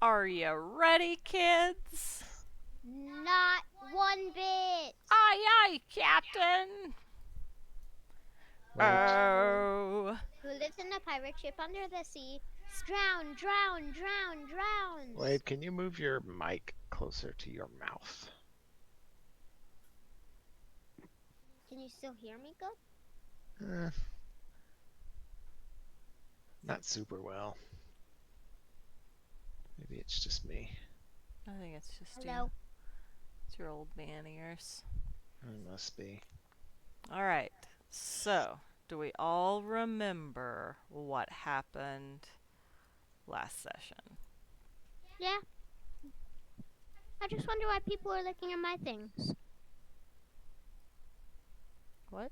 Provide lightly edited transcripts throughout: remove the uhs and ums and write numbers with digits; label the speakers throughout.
Speaker 1: Are you ready, kids?
Speaker 2: Not one bit.
Speaker 1: Aye, aye, Captain.
Speaker 3: Wait,
Speaker 1: Oh.
Speaker 2: Who lives in a pirate ship under the sea? Drown, drown, drown, drowns.
Speaker 3: wait, can you move your mic closer to your mouth?
Speaker 2: Can you still hear me good?
Speaker 3: Eh, not super well. Maybe it's just me.
Speaker 1: I think it's just
Speaker 2: Hello.
Speaker 1: you. It's your old man ears.
Speaker 3: It must be.
Speaker 1: Alright, so, do we all remember what happened last session?
Speaker 2: Yeah. I just wonder why people are looking at my things.
Speaker 1: What?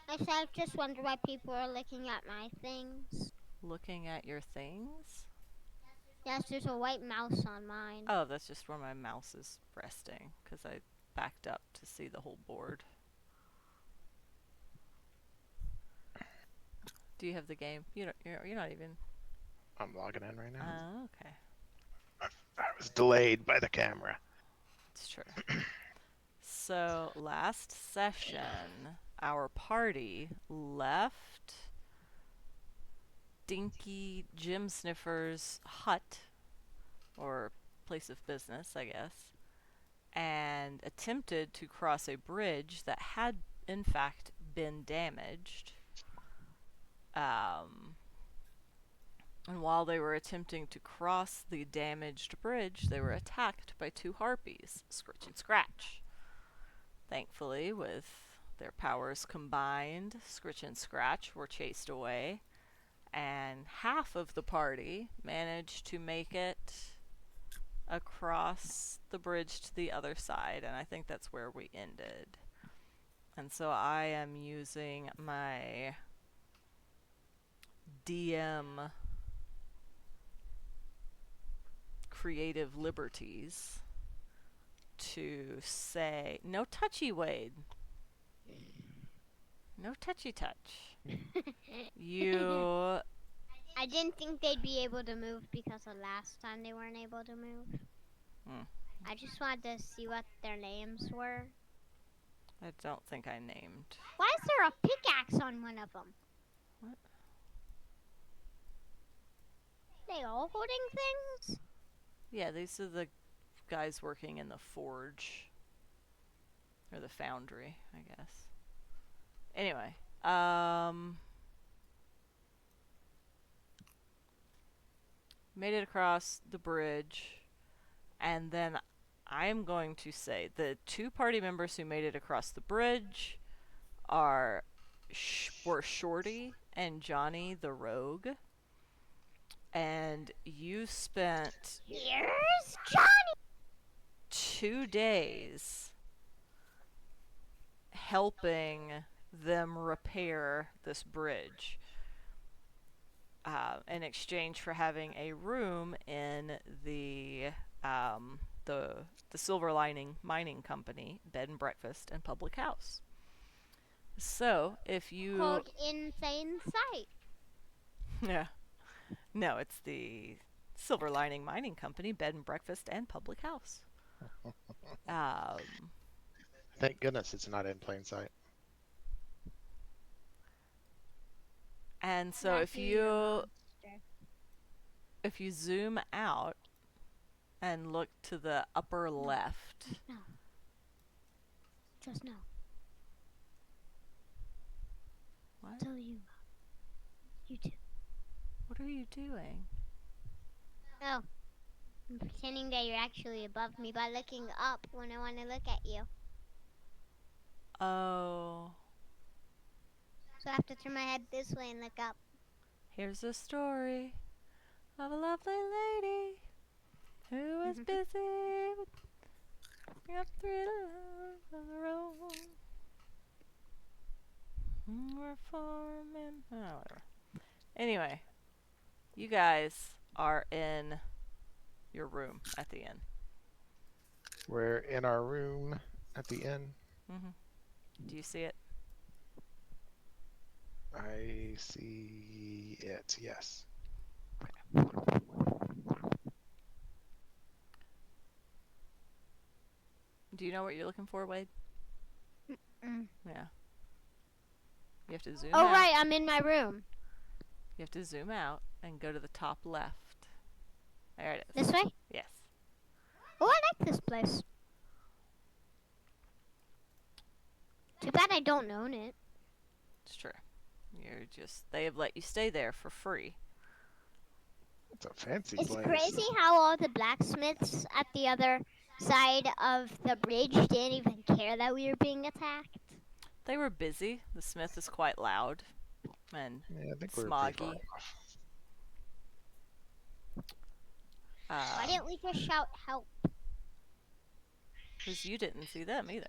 Speaker 2: I said I just wonder why people are looking at my things.
Speaker 1: Looking at your things?
Speaker 2: Yes, there's a white mouse on mine.
Speaker 1: Oh, that's just where my mouse is resting, because I backed up to see the whole board. Do you have the game? You're not even...
Speaker 3: I'm logging in right now.
Speaker 1: Oh, okay.
Speaker 3: I was delayed by the camera.
Speaker 1: It's true. So, last session, our party left Dinky Jim Sniffer's hut, or place of business, I guess, and attempted to cross a bridge that had, in fact, been damaged. And while they were attempting to cross the damaged bridge, they were attacked by two harpies, Scritch and Scratch. Thankfully, with their powers combined, Scritch and Scratch were chased away, and half of the party managed to make it across the bridge to the other side, and I think that's where we ended. And so I am using my DM creative liberties to say, no touchy, Wade. No touchy touch. You...
Speaker 2: I didn't think they'd be able to move because the last time they weren't able to move.
Speaker 1: Hmm.
Speaker 2: I just wanted to see what their names were.
Speaker 1: I don't think I named.
Speaker 2: Why is there a pickaxe on one of them?
Speaker 1: What?
Speaker 2: They all holding things?
Speaker 1: Yeah, these are the guys working in the forge. Or the foundry, I guess. Anyway, made it across the bridge, and then I'm going to say the two party members who made it across the bridge were Shorty and Johnny the Rogue, and you spent
Speaker 2: Here's Johnny!
Speaker 1: 2 days helping them repair this bridge. In exchange for having a room in the Silver Lining Mining Company bed and breakfast and public house. So if you
Speaker 2: Called Insane Sight.
Speaker 1: yeah, no, it's the Silver Lining Mining Company bed and breakfast and public house.
Speaker 3: Thank goodness it's not in plain sight.
Speaker 1: And so if you zoom out and look to the upper left.
Speaker 2: No. Just no.
Speaker 1: What?
Speaker 2: Tell you. You too.
Speaker 1: What are you doing?
Speaker 2: Oh. I'm pretending that you're actually above me by looking up when I want to look at you.
Speaker 1: Oh.
Speaker 2: So I have to turn my head this way and look up.
Speaker 1: Here's a story of a lovely lady who was busy with up through the love of the road. We're forming. Oh, whatever. Anyway, you guys are in your room at the inn.
Speaker 3: We're in our room at the inn.
Speaker 1: Do you see it?
Speaker 3: I see it, yes.
Speaker 1: Do you know what you're looking for, Wade?
Speaker 2: Mm.
Speaker 1: Yeah. You have to zoom
Speaker 2: Oh,
Speaker 1: out.
Speaker 2: right, I'm in my room.
Speaker 1: You have to zoom out and go to the top left. There it is.
Speaker 2: This way?
Speaker 1: Yes.
Speaker 2: Oh, I like this place. Too bad I don't own it.
Speaker 1: It's true. They have let you stay there for free.
Speaker 3: It's a fancy
Speaker 2: It's
Speaker 3: place.
Speaker 2: crazy how all the blacksmiths at the other side of the bridge didn't even care that we were being attacked.
Speaker 1: They were busy. The smith is quite loud and
Speaker 3: Yeah, I think we're pretty far
Speaker 1: smoggy.
Speaker 3: off.
Speaker 2: Why didn't we just shout help?
Speaker 1: Because you didn't see them either.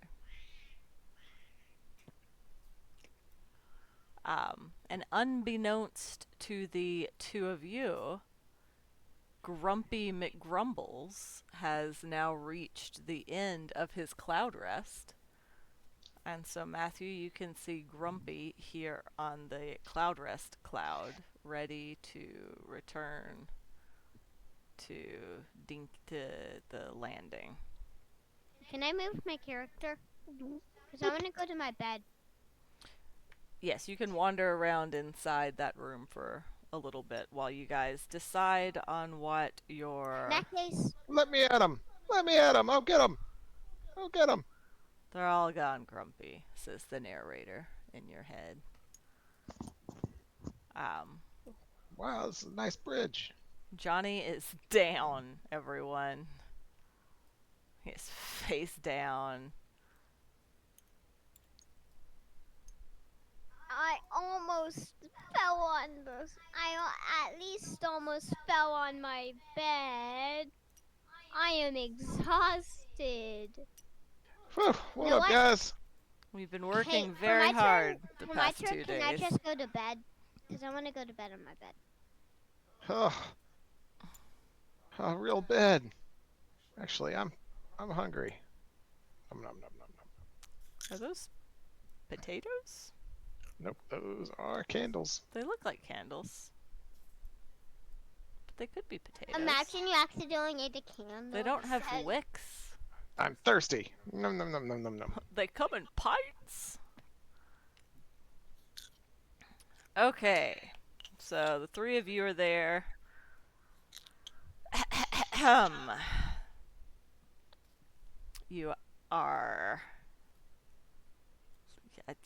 Speaker 1: And unbeknownst to the two of you, Grumpy McGrumbles has now reached the end of his cloud rest. And so, Matthew, you can see Grumpy here on the cloud rest cloud, ready to return to the landing.
Speaker 2: Can I move my character? Because I want to go to my bed.
Speaker 1: Yes, you can wander around inside that room for a little bit while you guys decide on what your...
Speaker 2: In that case,
Speaker 3: Let me at him! Let me at him! I'll get him! I'll get him!
Speaker 1: They're all gone, Grumpy, says the narrator in your head.
Speaker 3: Wow, this is a nice bridge.
Speaker 1: Johnny is down, everyone. He's face down.
Speaker 2: I almost fell on this. I at least almost fell on my bed. I am exhausted.
Speaker 3: Whew, what
Speaker 2: You know
Speaker 3: up,
Speaker 2: what?
Speaker 3: guys?
Speaker 1: We've been working
Speaker 2: Hey,
Speaker 1: very
Speaker 2: for my
Speaker 1: hard
Speaker 2: turn,
Speaker 1: the
Speaker 2: for my
Speaker 1: past
Speaker 2: turn,
Speaker 1: 2
Speaker 2: can I
Speaker 1: days.
Speaker 2: just go to bed? Because I want to go to bed on my bed.
Speaker 3: Oh, real bad. Actually, I'm hungry. Nom, nom, nom, nom, nom.
Speaker 1: Are those potatoes?
Speaker 3: Nope, those are candles.
Speaker 1: They look like candles. But they could be potatoes.
Speaker 2: Imagine you accidentally ate a candle.
Speaker 1: They don't have
Speaker 2: Said-
Speaker 1: wicks.
Speaker 3: I'm thirsty. Nom, nom, nom, nom, nom, nom.
Speaker 1: They come in pints. Okay. So the three of you are there. You are...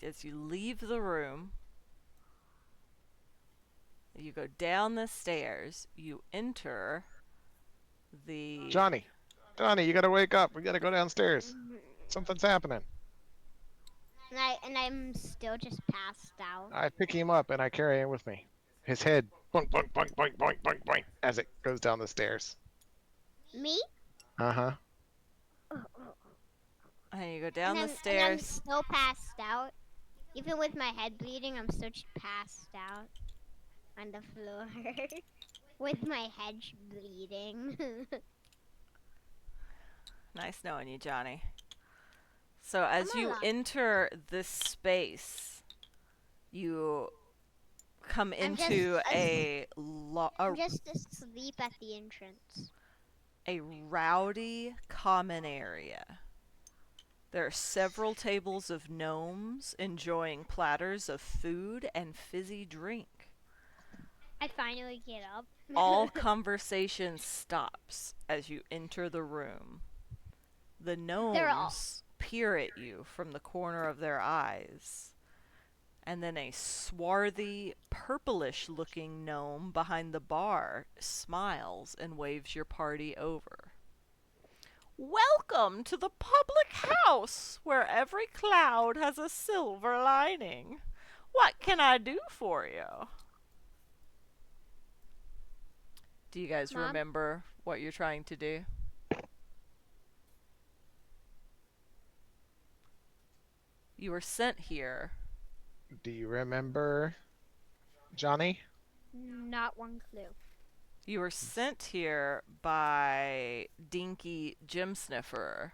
Speaker 1: As you leave the room, you go down the stairs, you enter the...
Speaker 3: Johnny, you gotta wake up. We gotta go downstairs. Something's happening.
Speaker 2: And I'm still just passed out.
Speaker 3: I pick him up and I carry him with me. His head boink, boink, boink, boink, boink, boink, boink as it goes down the stairs.
Speaker 2: Me?
Speaker 3: Uh-huh.
Speaker 1: And you go down
Speaker 2: and
Speaker 1: the
Speaker 2: I'm
Speaker 1: stairs.
Speaker 2: still passed out. Even with my head bleeding, I'm still just passed out on the floor with my head bleeding.
Speaker 1: Nice knowing you, Johnny. So as
Speaker 2: I'm
Speaker 1: you
Speaker 2: alive.
Speaker 1: enter this space, you come
Speaker 2: I'm just
Speaker 1: into
Speaker 2: I'm just asleep at the entrance.
Speaker 1: a rowdy common area. There are several tables of gnomes enjoying platters of food and fizzy drink.
Speaker 2: I finally get up.
Speaker 1: All conversation stops as you enter the room. The
Speaker 2: They're all-
Speaker 1: gnomes peer at you from the corner of their eyes. And then a swarthy, purplish-looking gnome behind the bar smiles and waves your party over. Welcome to the public house, where every cloud has a silver lining. What can I do for you? Do you guys
Speaker 2: Mom?
Speaker 1: remember what you're trying to do? You were sent here.
Speaker 3: Do you remember Johnny?
Speaker 2: Not one clue.
Speaker 1: You were sent here by Dinky Gem Sniffer.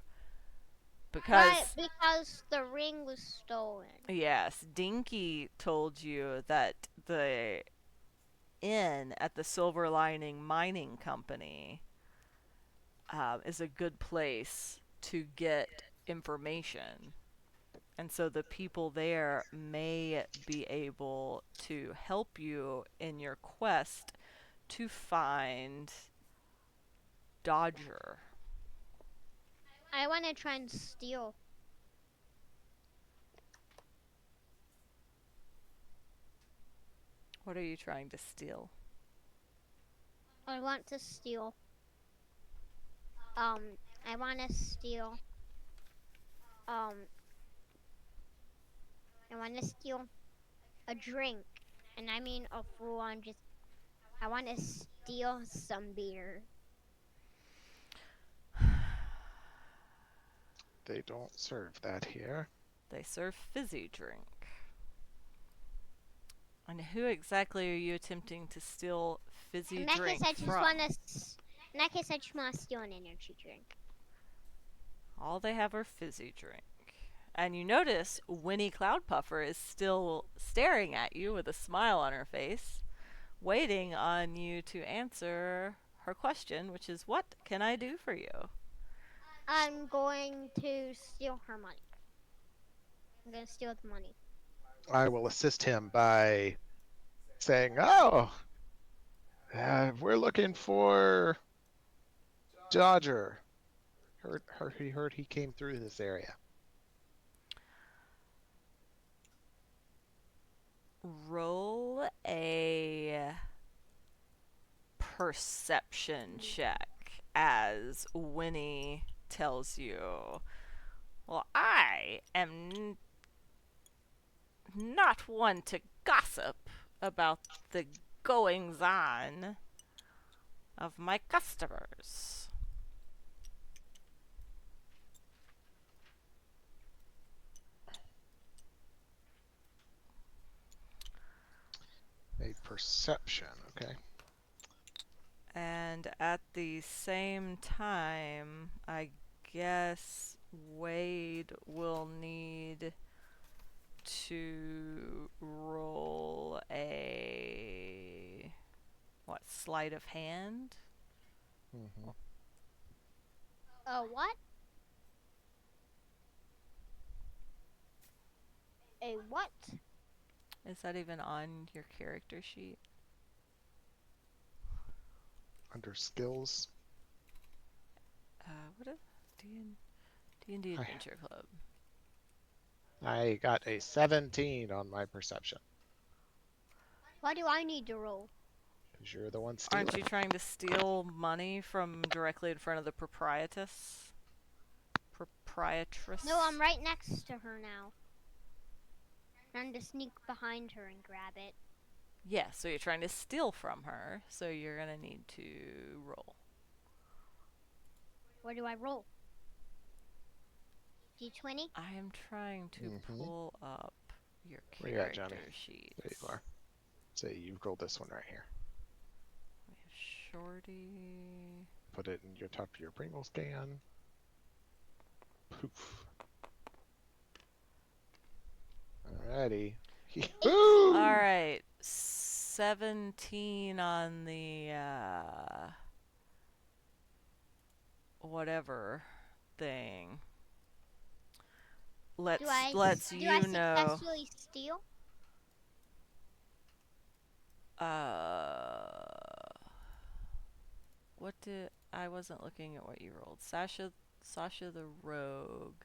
Speaker 2: Right, because the ring was stolen.
Speaker 1: Yes, Dinky told you that the inn at the Silver Lining Mining Company is a good place to get information. And so the people there may be able to help you in your quest to find Dodger.
Speaker 2: I want to try and steal.
Speaker 1: What are you trying to steal?
Speaker 2: I want to steal. I want to steal. Um, I want to steal a drink, and I mean a full-on just. I want to steal some beer.
Speaker 3: They don't serve that here.
Speaker 1: They serve fizzy drink. And who exactly are you attempting to steal fizzy
Speaker 2: In that
Speaker 1: drink
Speaker 2: case, I just
Speaker 1: from?
Speaker 2: want to. In that case, I just want to steal an energy drink.
Speaker 1: All they have are fizzy drink. And you notice Winnie Cloudpuffer is still staring at you with a smile on her face, waiting on you to answer her question, which is, what can I do for you?
Speaker 2: I'm going to steal her money. I'm going to steal the money.
Speaker 3: I will assist him by saying, "Oh, we're looking for Dodger. He heard he came through this area."
Speaker 1: Roll a perception check as Winnie tells you, well, I am not one to gossip about the goings on of my customers.
Speaker 3: A perception, okay.
Speaker 1: And at the same time, I guess Wade will need to roll a sleight of hand?
Speaker 3: Mm-hmm.
Speaker 2: What? A what?
Speaker 1: Is that even on your character sheet?
Speaker 3: Under skills.
Speaker 1: What is D&D Adventure Club?
Speaker 3: I got a 17 on my perception.
Speaker 2: Why do I need to roll?
Speaker 3: Because you're the one stealing.
Speaker 1: Aren't you trying to steal money from directly in front of the proprietress? Proprietress?
Speaker 2: No, I'm right next to her now. Trying to sneak behind her and grab it.
Speaker 1: Yeah, so you're trying to steal from her, so you're gonna need to roll.
Speaker 2: Where do I roll? D20?
Speaker 1: I am trying to pull up your
Speaker 3: Where you at,
Speaker 1: character
Speaker 3: Johnny?
Speaker 1: sheets.
Speaker 3: There you are. So you rolled this one right here.
Speaker 1: We have Shorty.
Speaker 3: Put it in your top of your Pringles can. Poof. Alrighty.
Speaker 1: Alright, 17 on the whatever thing. Lets
Speaker 2: Do I
Speaker 1: know.
Speaker 2: successfully steal?
Speaker 1: What did I wasn't looking at what you rolled. Sasha the Rogue.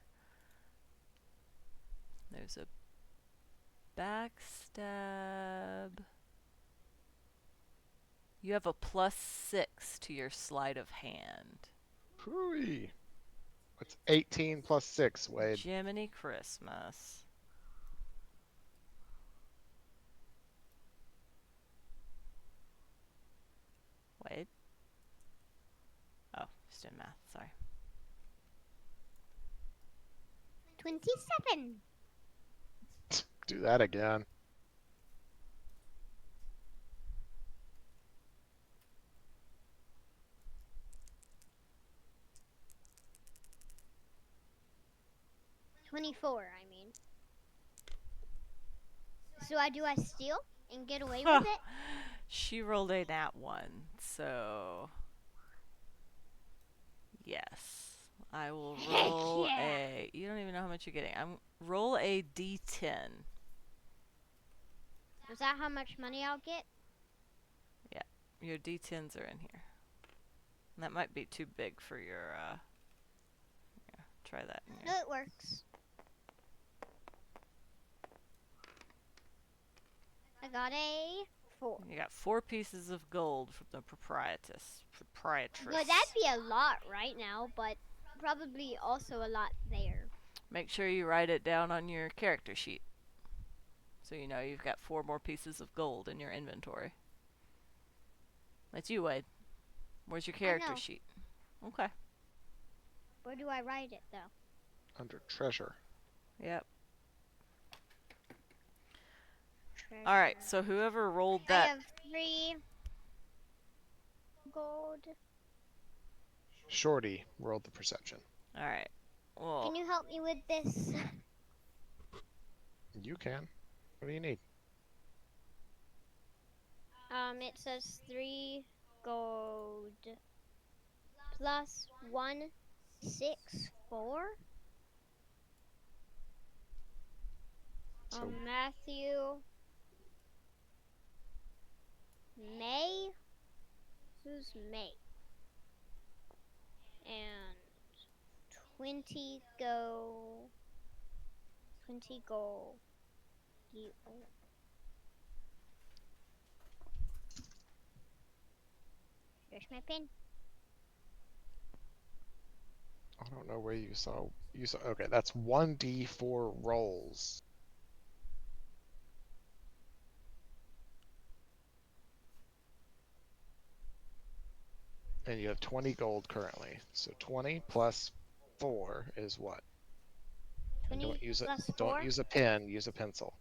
Speaker 1: There's a backstab. You have a +6 to your sleight of hand.
Speaker 3: Hooey. What's 18 plus 6, Wade?
Speaker 1: Jiminy Christmas. Wade? Oh, just did math, sorry.
Speaker 2: 27.
Speaker 3: Do that again.
Speaker 2: $24, I mean. So do I steal and get away with it?
Speaker 1: She rolled a nat 1, so yes. I will roll
Speaker 2: yeah.
Speaker 1: a wait, you don't even know how much you're getting. Roll a d10.
Speaker 2: Is that how much money I'll get?
Speaker 1: Yeah, your d10s are in here. And that might be too big for your, yeah, try that in
Speaker 2: No,
Speaker 1: here.
Speaker 2: it works. I got a 4.
Speaker 1: You got 4 pieces of gold from the proprietress.
Speaker 2: Well, that'd be a lot right now, but probably also a lot there.
Speaker 1: Make sure you write it down on your character sheet. So you know you've got 4 more pieces of gold in your inventory. That's you, Wade. Where's your character
Speaker 2: know.
Speaker 1: sheet? Okay.
Speaker 2: Where do I write it, though?
Speaker 3: Under treasure.
Speaker 1: Yep.
Speaker 2: Treasure.
Speaker 1: Alright, so whoever rolled
Speaker 2: I
Speaker 1: that.
Speaker 2: have 3 gold.
Speaker 3: Shorty rolled the perception.
Speaker 1: Alright. Well,
Speaker 2: Can you help me with this?
Speaker 3: You can. What do you need?
Speaker 2: It says 3 gold plus 1, 6, 4.
Speaker 3: So
Speaker 2: Matthew. May. Who's May? And 20 go. 20 go. Here's my pin.
Speaker 3: I don't know where you saw. Okay, that's 1d4 rolls. And you have 20 gold currently. So 20 plus 4 is what?
Speaker 2: 20
Speaker 3: Don't use it.
Speaker 2: plus 4.
Speaker 3: Don't use a pen. Use a pencil.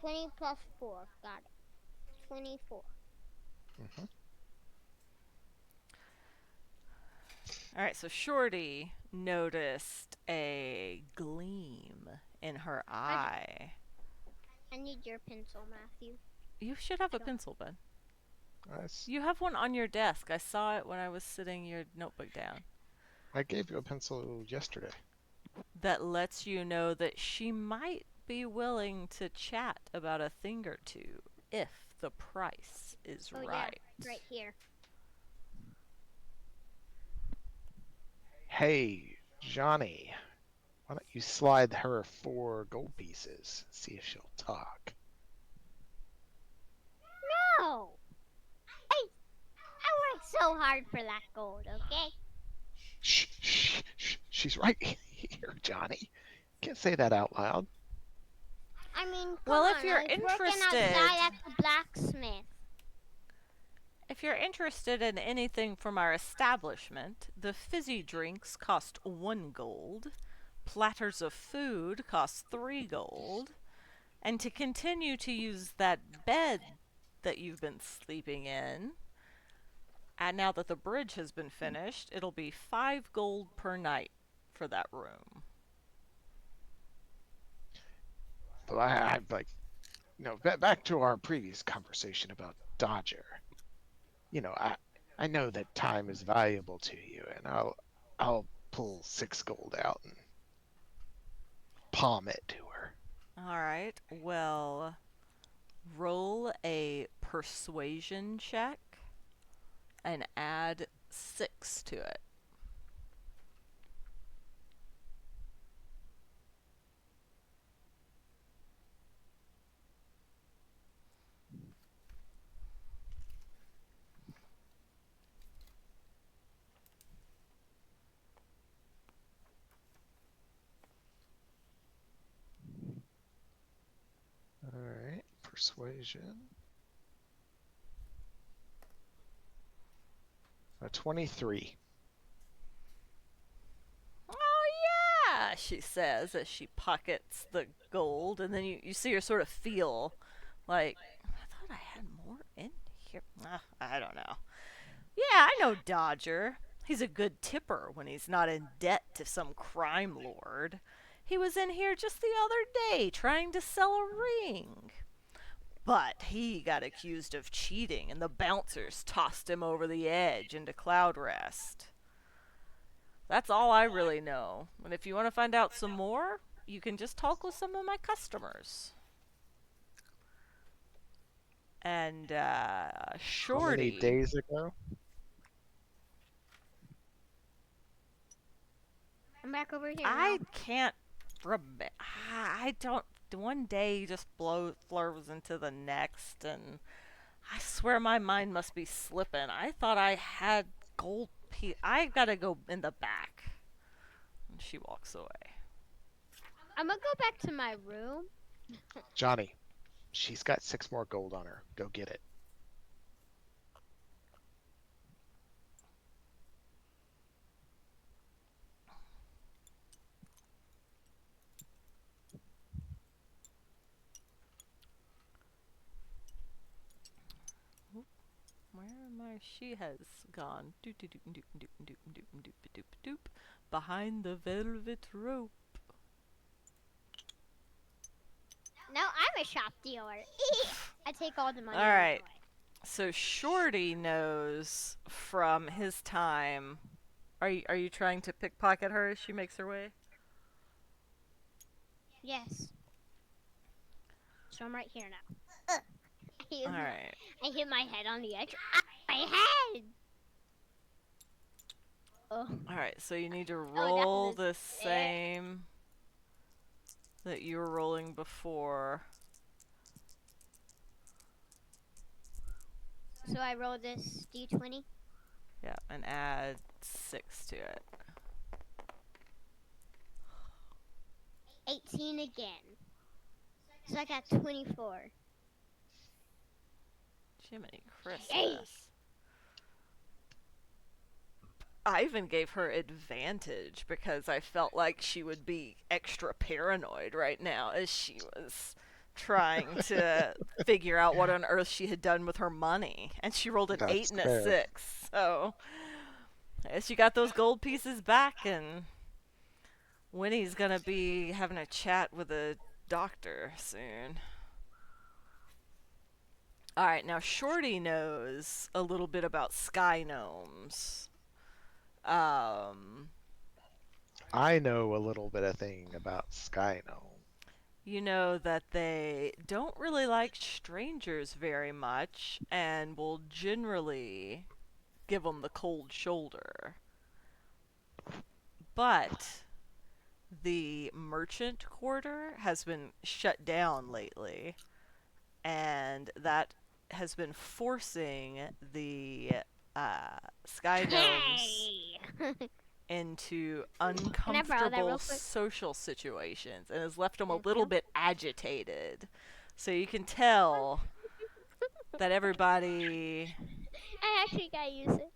Speaker 2: 20 plus 4. Got it. 24.
Speaker 3: Mm-hmm.
Speaker 1: alright, so Shorty noticed a gleam in her eye.
Speaker 2: I need your pencil, Matthew.
Speaker 1: You should have a
Speaker 2: Sure.
Speaker 1: pencil, Ben.
Speaker 3: Nice.
Speaker 1: You have one on your desk. I saw it when I was sitting your notebook down.
Speaker 3: I gave you a pencil yesterday.
Speaker 1: That lets you know that she might be willing to chat about a thing or two if the price is
Speaker 2: Oh,
Speaker 1: right.
Speaker 2: yeah, right here.
Speaker 3: Hey, Johnny. Why don't you slide her 4 gold pieces? See if she'll talk.
Speaker 2: No! I worked so hard for that gold, okay?
Speaker 3: Shh, shh, shh. She's right here, Johnny. Can't say that out loud.
Speaker 2: I mean, come
Speaker 1: Well, if
Speaker 2: on,
Speaker 1: you're
Speaker 2: I was working
Speaker 1: interested-
Speaker 2: outside at the blacksmith.
Speaker 1: If you're interested in anything from our establishment, the fizzy drinks cost 1 gold, platters of food cost 3 gold, and to continue to use that bed that you've been sleeping in, and now that the bridge has been finished, it'll be 5 gold per night for that room.
Speaker 3: But I like, back to our previous conversation about Dodger. I know that time is valuable to you, and I'll pull 6 gold out and palm it to her.
Speaker 1: Alright, well, roll a persuasion check and add 6 to it.
Speaker 3: Alright, persuasion. A 23.
Speaker 1: Oh yeah, she says as she pockets the gold, and then you see her sort of feel like, I thought I had more in here. I don't know. Yeah, I know Dodger. He's a good tipper when he's not in debt to some crime lord. He was in here just the other day trying to sell a ring. But he got accused of cheating, and the bouncers tossed him over the edge into cloud rest. That's all I really know. And if you want to find out some more, you can just talk with some of my customers. And
Speaker 3: How many
Speaker 1: Shorty,
Speaker 3: days ago?
Speaker 2: I'm back over here
Speaker 1: I
Speaker 2: now.
Speaker 1: can't remember. I don't. One day just flows into the next, and I swear my mind must be slipping. I thought I had gold. I gotta go in the back. And she walks away.
Speaker 2: I'm gonna go back to my room.
Speaker 3: Johnny, she's got 6 more gold on her. Go get it.
Speaker 1: Where my she has gone? Doop doop doop doop doop doop doop doop doop doop. Behind the velvet rope.
Speaker 2: Now I'm a shop dealer. I take all the money.
Speaker 1: All right. So Shorty knows from his time. Are you trying to pickpocket her as she makes her way?
Speaker 2: Yes. So I'm right here now.
Speaker 1: All right.
Speaker 2: I hit my head on the edge. Ah, my head! Oh.
Speaker 1: All right. So you need to
Speaker 2: that
Speaker 1: roll
Speaker 2: was
Speaker 1: the same that you were rolling before.
Speaker 2: So I roll this d20.
Speaker 1: Yeah, and add 6 to it.
Speaker 2: 18 again. So I got 24.
Speaker 1: Jiminy Christmas.
Speaker 2: Yay!
Speaker 1: I even gave her advantage because I felt like she would be extra paranoid right now as she was trying to figure out what on earth she had done with her money. And she rolled an 8
Speaker 3: That's
Speaker 1: and a
Speaker 3: fair.
Speaker 1: 6. So I guess you got those gold pieces back, and Winnie's gonna be having a chat with a doctor soon. Alright, now Shorty knows a little bit about sky gnomes.
Speaker 3: I know a little bit of thing about Sky Gnome.
Speaker 1: You know that they don't really like strangers very much and will generally give them the cold shoulder. But the merchant quarter has been shut down lately, and that has been forcing the sky gnomes
Speaker 2: Hey!
Speaker 1: into
Speaker 2: Can I borrow that
Speaker 1: uncomfortable
Speaker 2: real quick?
Speaker 1: social situations and has left them a
Speaker 2: Thank
Speaker 1: little
Speaker 2: you.
Speaker 1: bit agitated. So you can tell that everybody,
Speaker 2: I actually gotta use it.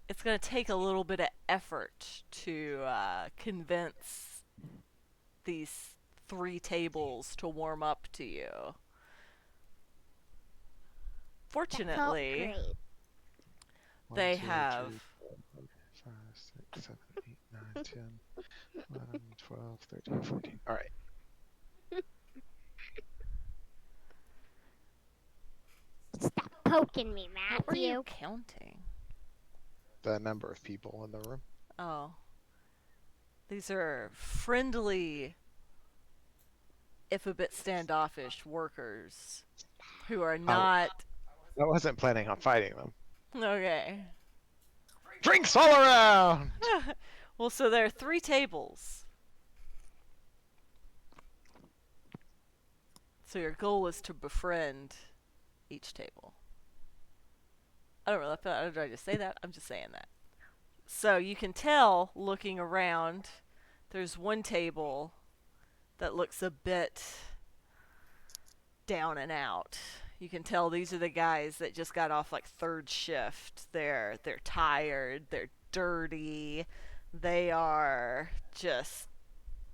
Speaker 1: it's going to take a little bit of effort to convince these 3 tables to warm up to you.
Speaker 2: That felt
Speaker 1: Fortunately,
Speaker 2: great.
Speaker 1: they
Speaker 3: 1, 2,
Speaker 1: have
Speaker 3: 3, 4, 5, 6, 7, 8, 9, 10, 11, 12, 13, 14. All right.
Speaker 2: Stop poking me,
Speaker 1: what were you
Speaker 2: Matthew.
Speaker 1: counting?
Speaker 3: The number of people in the room.
Speaker 1: Oh. These are friendly, if a bit standoffish, workers who are not.
Speaker 3: I wasn't planning on fighting them.
Speaker 1: Okay.
Speaker 3: Drinks all around!
Speaker 1: Well, so there are 3 tables. So your goal is to befriend each table. I don't really feel. Did I just say that? I'm just saying that. So you can tell, looking around, there's one table that looks a bit down and out. You can tell these are the guys that just got off like 3rd shift. They're tired, they're dirty. They are just,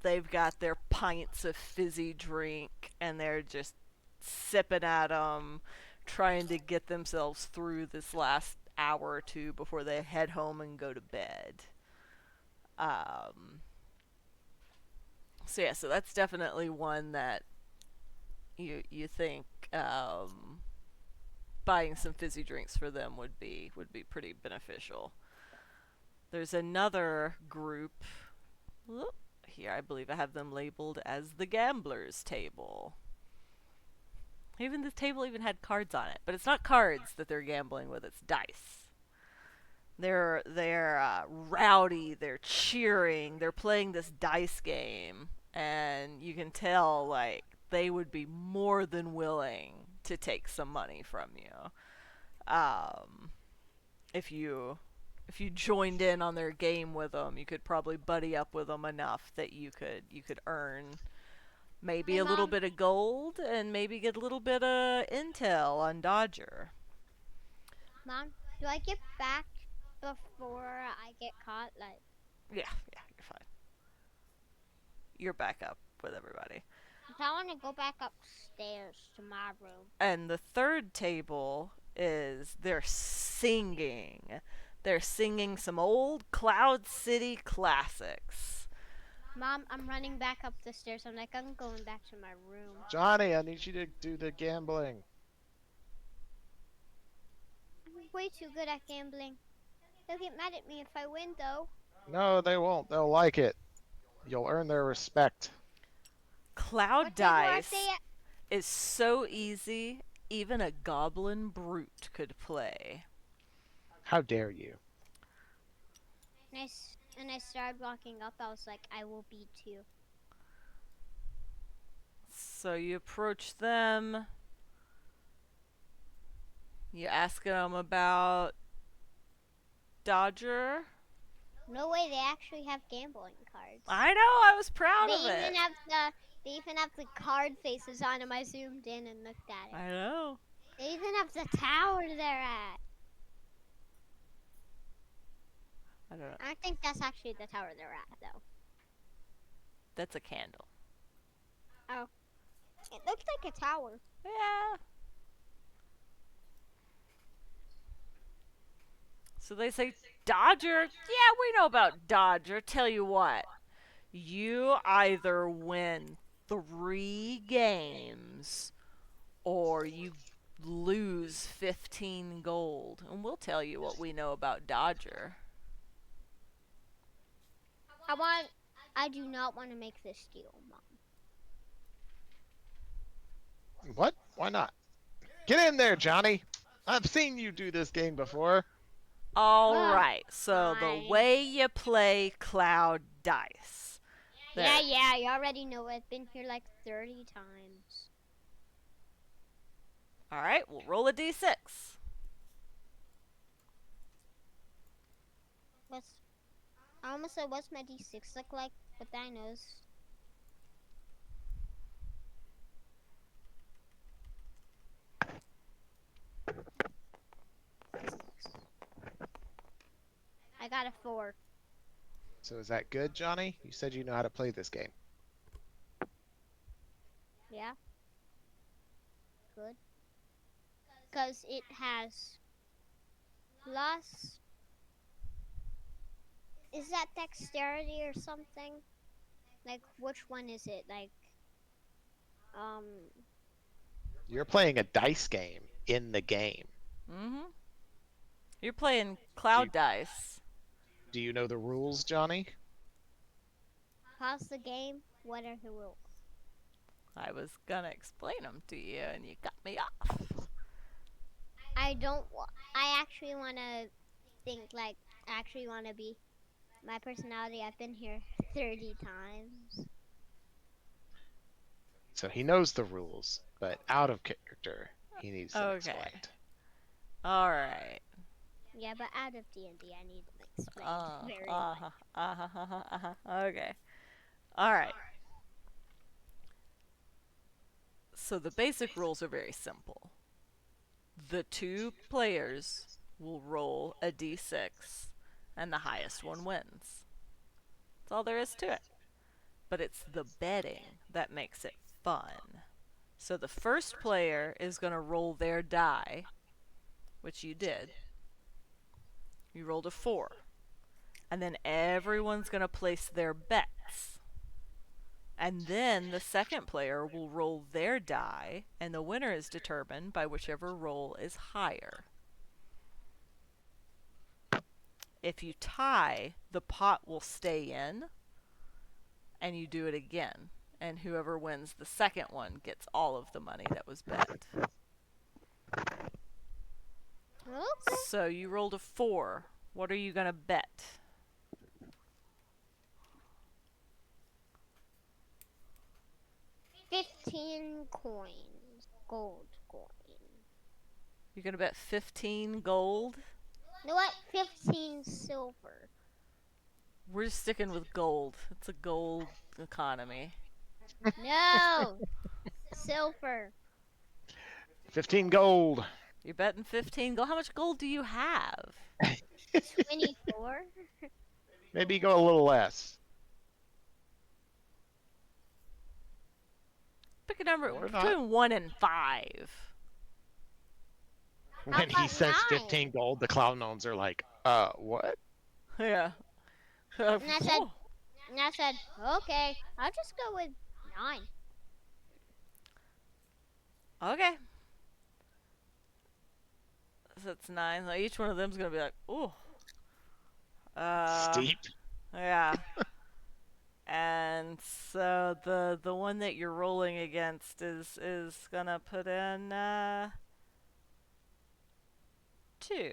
Speaker 1: they've got their pints of fizzy drink and they're just sipping at them, trying to get themselves through this last hour or 2 before they head home and go to bed. So yeah, so that's definitely one that you think buying some fizzy drinks for them would be pretty beneficial. There's another group. Whoop, here, I believe I have them labeled as the gamblers table. Even this table even had cards on it, but it's not cards that they're gambling with; it's dice. They're rowdy. They're cheering. They're playing this dice game, and you can tell like they would be more than willing to take some money from you. Um, if you joined in on their game with them, you could probably buddy up with them enough that you could earn maybe
Speaker 2: Hey,
Speaker 1: a little
Speaker 2: Mom.
Speaker 1: bit of gold and maybe get a little bit of intel on Dodger.
Speaker 2: Mom, do I get back before I get caught? Like,
Speaker 1: Yeah, yeah, you're fine. You're back up with everybody.
Speaker 2: 'cause I want to go back upstairs to my room.
Speaker 1: And the third table is they're singing. They're singing some old Cloud City classics.
Speaker 2: Mom, I'm running back up the stairs. I'm going back to my room.
Speaker 3: Johnny, I need you to do the gambling.
Speaker 2: I'm way too good at gambling. They'll get mad at me if I win, though.
Speaker 3: No, they won't. They'll like it. You'll earn their respect.
Speaker 1: Cloud
Speaker 2: What table are
Speaker 1: Dice
Speaker 2: they at?
Speaker 1: is so easy, even a goblin brute could play.
Speaker 3: How dare you?
Speaker 2: And I started walking up. I was like, I will beat you.
Speaker 1: So you approach them. You ask them about Dodger.
Speaker 2: No way, they actually have gambling cards.
Speaker 1: I know, I was proud
Speaker 2: They
Speaker 1: of it.
Speaker 2: they even have the card faces on them. I zoomed in and looked at it.
Speaker 1: I know.
Speaker 2: They even have the tower they're at.
Speaker 1: I don't know.
Speaker 2: I think that's actually the tower they're at, though.
Speaker 1: That's a candle.
Speaker 2: It looks like a tower.
Speaker 1: Yeah. So they say, Dodger? Yeah, we know about Dodger. Tell you what, you either win 3 games or you lose 15 gold. And we'll tell you what we know about Dodger.
Speaker 2: I do not want to make this deal, Mom.
Speaker 3: What? Why not? Get in there, Johnny. I've seen you do this game before.
Speaker 1: Alright, so the
Speaker 2: fine.
Speaker 1: way you play Cloud Dice.
Speaker 2: Yeah, you already know. I've been here like 30 times.
Speaker 1: Alright, we'll roll a d6.
Speaker 2: I almost said, what's my D6 look like? But that knows. I got a 4.
Speaker 3: So is that good, Johnny? You said you know how to play this game.
Speaker 2: Yeah. Good. Because it has plus. Is that dexterity or something? Like, which one is it? Like,
Speaker 3: You're playing a dice game in the game.
Speaker 1: Mm-hmm. You're playing Cloud Dice.
Speaker 3: Do you know the rules, Johnny?
Speaker 2: pause the game. What are the rules?
Speaker 1: I was gonna explain them to you, and you got me off.
Speaker 2: I actually want to think, like, actually want to be my personality. I've been here 30 times.
Speaker 3: So he knows the rules, but out of character, he needs them
Speaker 1: Okay.
Speaker 3: explained.
Speaker 1: All right.
Speaker 2: Yeah, but out of D&D, I need them explained very much.
Speaker 1: Okay. All right. So the basic rules are very simple. The 2 players will roll a d6, and the highest one wins. That's all there is to it. But it's the betting that makes it fun. So the first player is going to roll their die, which you did. You rolled a 4. And then everyone's going to place their bets. And then the second player will roll their die, and the winner is determined by whichever roll is higher. If you tie, the pot will stay in, and you do it again. And whoever wins the second one gets all of the money that was bet.
Speaker 2: Okay.
Speaker 1: So you rolled a 4. What are you going to bet?
Speaker 2: $15 coins. Gold coin.
Speaker 1: You're going to bet 15 gold?
Speaker 2: You know what? 15 silver.
Speaker 1: We're sticking with gold. It's a gold economy.
Speaker 2: No! Silver.
Speaker 3: 15 gold.
Speaker 1: You're betting 15 gold. How much gold do you have?
Speaker 2: 24.
Speaker 3: Maybe go a little less.
Speaker 1: Pick a number
Speaker 3: Or not.
Speaker 1: between 1 and 5.
Speaker 3: When he
Speaker 2: about
Speaker 3: says
Speaker 2: 9?
Speaker 3: 15 gold, the clown gnomes are like, what?
Speaker 1: Yeah.
Speaker 2: And I said, okay, I'll just go with 9.
Speaker 1: Okay. So it's 9. So each one of them's gonna be like, ooh.
Speaker 3: Steep.
Speaker 1: Yeah. And so the one that you're rolling against is gonna put in 2.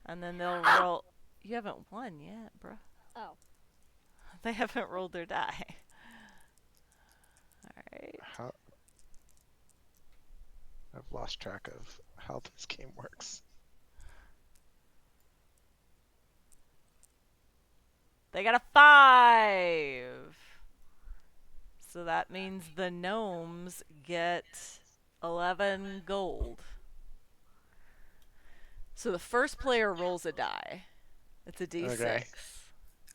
Speaker 1: And then they'll roll. You haven't won yet, bro.
Speaker 2: Oh.
Speaker 1: They haven't rolled their die. Alright.
Speaker 3: I've lost track of how this game works.
Speaker 1: They got a 5. So that means the gnomes get 11 gold. So the first player rolls a die. It's a d6.
Speaker 3: Okay.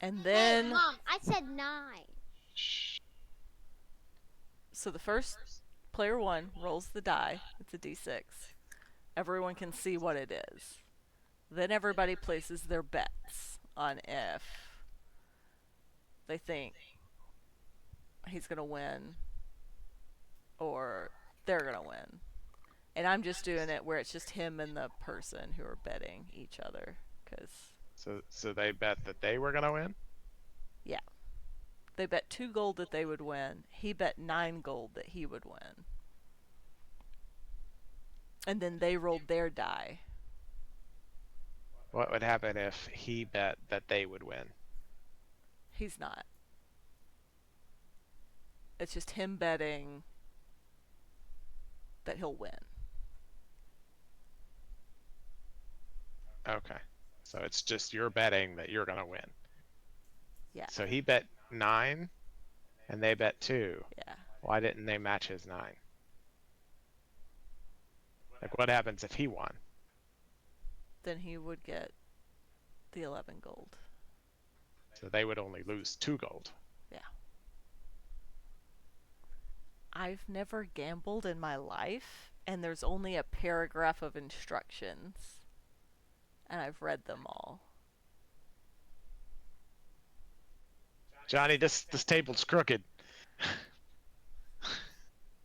Speaker 1: And
Speaker 2: Hey,
Speaker 1: then
Speaker 2: Mom, I said 9.
Speaker 3: Shh.
Speaker 1: so the first player 1 rolls the die. It's a d6. Everyone can see what it is. Then everybody places their bets on if they think he's going to win or they're going to win. And I'm just doing it where it's just him and the person who are betting each other.
Speaker 3: So they bet that they were gonna win?
Speaker 1: They bet 2 gold that they would win. He bet 9 gold that he would win. And then they rolled their die.
Speaker 3: What would happen if he bet that they would win?
Speaker 1: He's not. It's just him betting that he'll win.
Speaker 3: Okay. So it's just you're betting that you're gonna win.
Speaker 1: Yeah.
Speaker 3: So he bet 9 and they bet 2.
Speaker 1: Yeah.
Speaker 3: Why didn't they match his 9? Like what happens if he won?
Speaker 1: Then he would get the 11 gold.
Speaker 3: So they would only lose 2 gold.
Speaker 1: I've never gambled in my life, and there's only a paragraph of instructions. And I've read them all.
Speaker 3: Johnny, this table's crooked.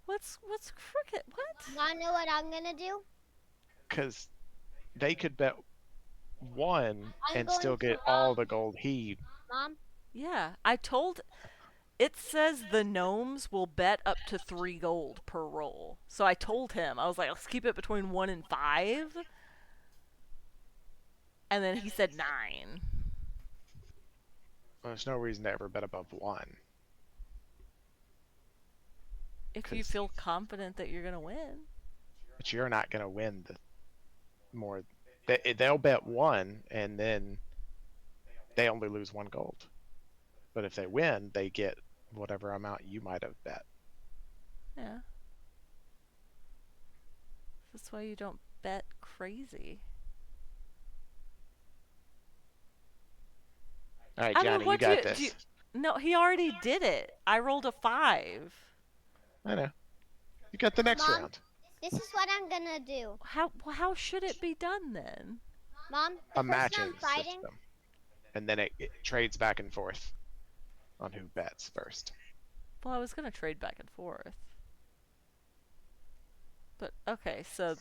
Speaker 1: What's crooked? What?
Speaker 2: Wanna know what I'm gonna do?
Speaker 3: Because they could bet 1
Speaker 2: I'm
Speaker 3: and
Speaker 2: going
Speaker 3: still
Speaker 2: to
Speaker 3: get all the gold he.
Speaker 2: Mom?
Speaker 1: Yeah, it says the gnomes will bet up to 3 gold per roll. So I told him, I was like, let's keep it between 1 and 5. And then he said 9.
Speaker 3: Well, there's no reason to ever bet above 1.
Speaker 1: If you
Speaker 3: 'Cause-
Speaker 1: feel confident that you're going to win.
Speaker 3: But you're not gonna win the more. They'll bet 1 and then they only lose 1 gold. But if they win, they get whatever amount you might have bet.
Speaker 1: Yeah. That's why you don't bet crazy.
Speaker 3: All right,
Speaker 1: I mean,
Speaker 3: Johnny, you
Speaker 1: what
Speaker 3: got
Speaker 1: do
Speaker 3: this.
Speaker 1: you- No, he already did it. I rolled a 5.
Speaker 3: I know. You got the next
Speaker 2: Mom?
Speaker 3: round.
Speaker 2: This is what I'm gonna do.
Speaker 1: How should it be done then?
Speaker 2: Mom, the
Speaker 3: A
Speaker 2: person
Speaker 3: matching
Speaker 2: I'm fighting,
Speaker 3: system, and then it trades back and forth. on who bets first.
Speaker 1: Well, I was gonna trade back and forth. But okay, so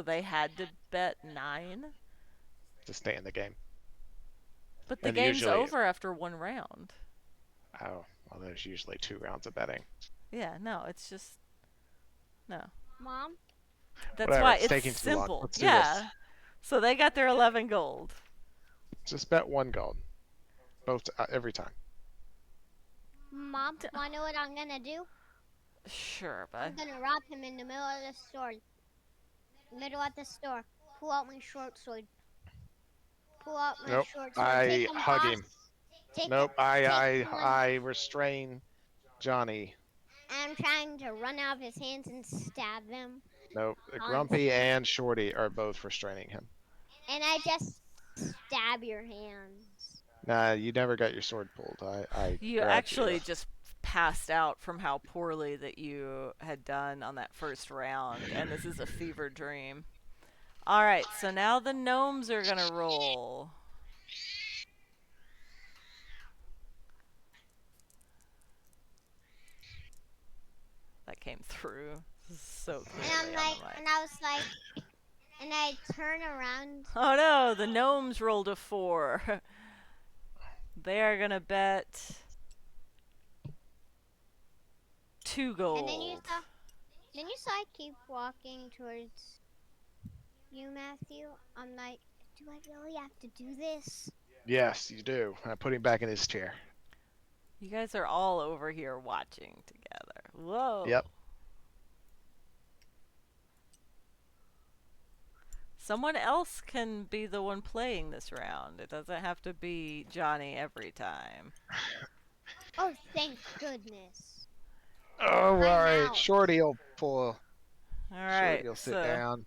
Speaker 1: they had to bet 9?
Speaker 3: To stay in the game.
Speaker 1: But the
Speaker 3: And
Speaker 1: game's
Speaker 3: usually,
Speaker 1: over after 1 round.
Speaker 3: oh, well, there's usually 2 rounds of betting.
Speaker 1: Yeah, no, it's just no.
Speaker 2: Mom?
Speaker 1: That's
Speaker 3: Whatever,
Speaker 1: why
Speaker 3: it's
Speaker 1: it's
Speaker 3: taking too long.
Speaker 1: simple.
Speaker 3: Let's do
Speaker 1: Yeah.
Speaker 3: this.
Speaker 1: So they got their 11 gold.
Speaker 3: Just bet 1 gold. Both every time.
Speaker 2: Mom, wanna know what I'm gonna do?
Speaker 1: Sure,
Speaker 2: I'm
Speaker 1: but
Speaker 2: gonna rob him in the middle of the store. Middle of the store. Pull out my short sword. Pull out my
Speaker 3: Nope.
Speaker 2: short sword.
Speaker 3: I
Speaker 2: Take him,
Speaker 3: hug
Speaker 2: boss.
Speaker 3: him.
Speaker 2: Take
Speaker 3: Nope.
Speaker 2: him.
Speaker 3: I restrain Johnny.
Speaker 2: I'm trying to run out of his hands and stab him.
Speaker 3: Nope. Grumpy and Shorty are both restraining him.
Speaker 2: And I just stab your hands.
Speaker 3: Nah, you never got your sword pulled. I
Speaker 1: you
Speaker 3: grabbed
Speaker 1: actually
Speaker 3: you.
Speaker 1: just passed out from how poorly that you had done on that first round, and this is a fever dream. Alright, so now the gnomes are gonna roll. That came through. This is so
Speaker 2: And
Speaker 1: clearly
Speaker 2: I'm
Speaker 1: on
Speaker 2: like,
Speaker 1: the mic.
Speaker 2: and I was like, and I turn around.
Speaker 1: Oh no, the gnomes rolled a 4. They are gonna bet 2 gold.
Speaker 2: And then you saw I keep walking towards you, Matthew. I'm like, do I really have to do this?
Speaker 3: Yes, you do. I put him back in his chair.
Speaker 1: You guys are all over here watching together. Whoa.
Speaker 3: Yep.
Speaker 1: Someone else can be the one playing this round. It doesn't have to be Johnny every time.
Speaker 2: Oh, thank goodness.
Speaker 3: Oh, all right.
Speaker 2: out.
Speaker 3: Shorty will pull.
Speaker 1: Alright,
Speaker 3: Shorty will sit
Speaker 1: so
Speaker 3: down.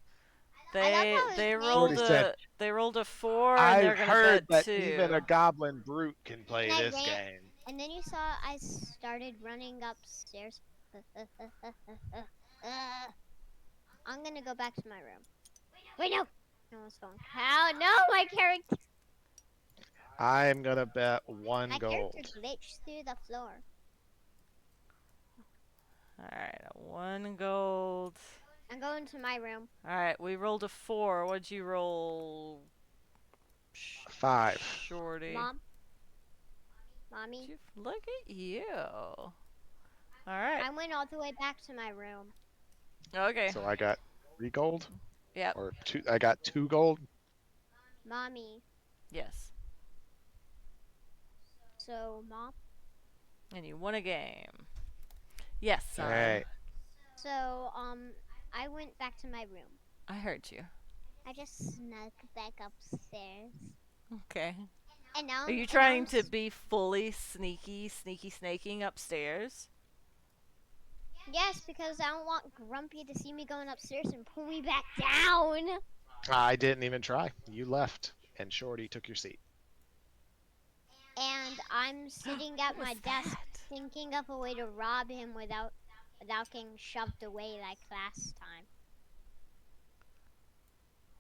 Speaker 2: I love how his
Speaker 1: they
Speaker 2: name-
Speaker 1: rolled
Speaker 3: Shorty said,
Speaker 1: they rolled a 4 and
Speaker 3: I've
Speaker 1: they're gonna
Speaker 3: heard
Speaker 1: bet
Speaker 3: that
Speaker 1: 2.
Speaker 3: even a goblin brute can play
Speaker 2: And I
Speaker 3: this
Speaker 2: ran-
Speaker 3: game.
Speaker 2: And then you saw I started running upstairs. I'm gonna go back to my room. Wait, no! No one's going. How? No, my character.
Speaker 3: I'm gonna bet 1
Speaker 2: My
Speaker 3: gold.
Speaker 2: character glitched through the floor.
Speaker 1: Alright, 1 gold.
Speaker 2: I'm going to my room.
Speaker 1: Alright, we rolled a 4. What'd you roll?
Speaker 3: 5.
Speaker 1: Shorty.
Speaker 2: Mom. Mommy.
Speaker 1: Look at you. Alright.
Speaker 2: I went all the way back to my room.
Speaker 1: Okay.
Speaker 3: So I got 3 gold.
Speaker 1: Yep.
Speaker 3: Or 2. I got 2 gold.
Speaker 2: Mommy.
Speaker 1: Yes.
Speaker 2: So, Mom.
Speaker 1: And you won a game. Yes, son.
Speaker 3: All right.
Speaker 2: So, I went back to my room.
Speaker 1: I heard you.
Speaker 2: I just snuck back upstairs.
Speaker 1: Okay.
Speaker 2: And now
Speaker 1: Are you
Speaker 2: and
Speaker 1: trying
Speaker 2: I'm
Speaker 1: to be fully sneaky snaking upstairs?
Speaker 2: Yes, because I don't want Grumpy to see me going upstairs and pull me back down.
Speaker 3: I didn't even try. You left, and Shorty took your seat.
Speaker 2: And I'm sitting at
Speaker 1: What
Speaker 2: my
Speaker 1: was
Speaker 2: desk
Speaker 1: that?
Speaker 2: thinking of a way to rob him without getting shoved away like last time.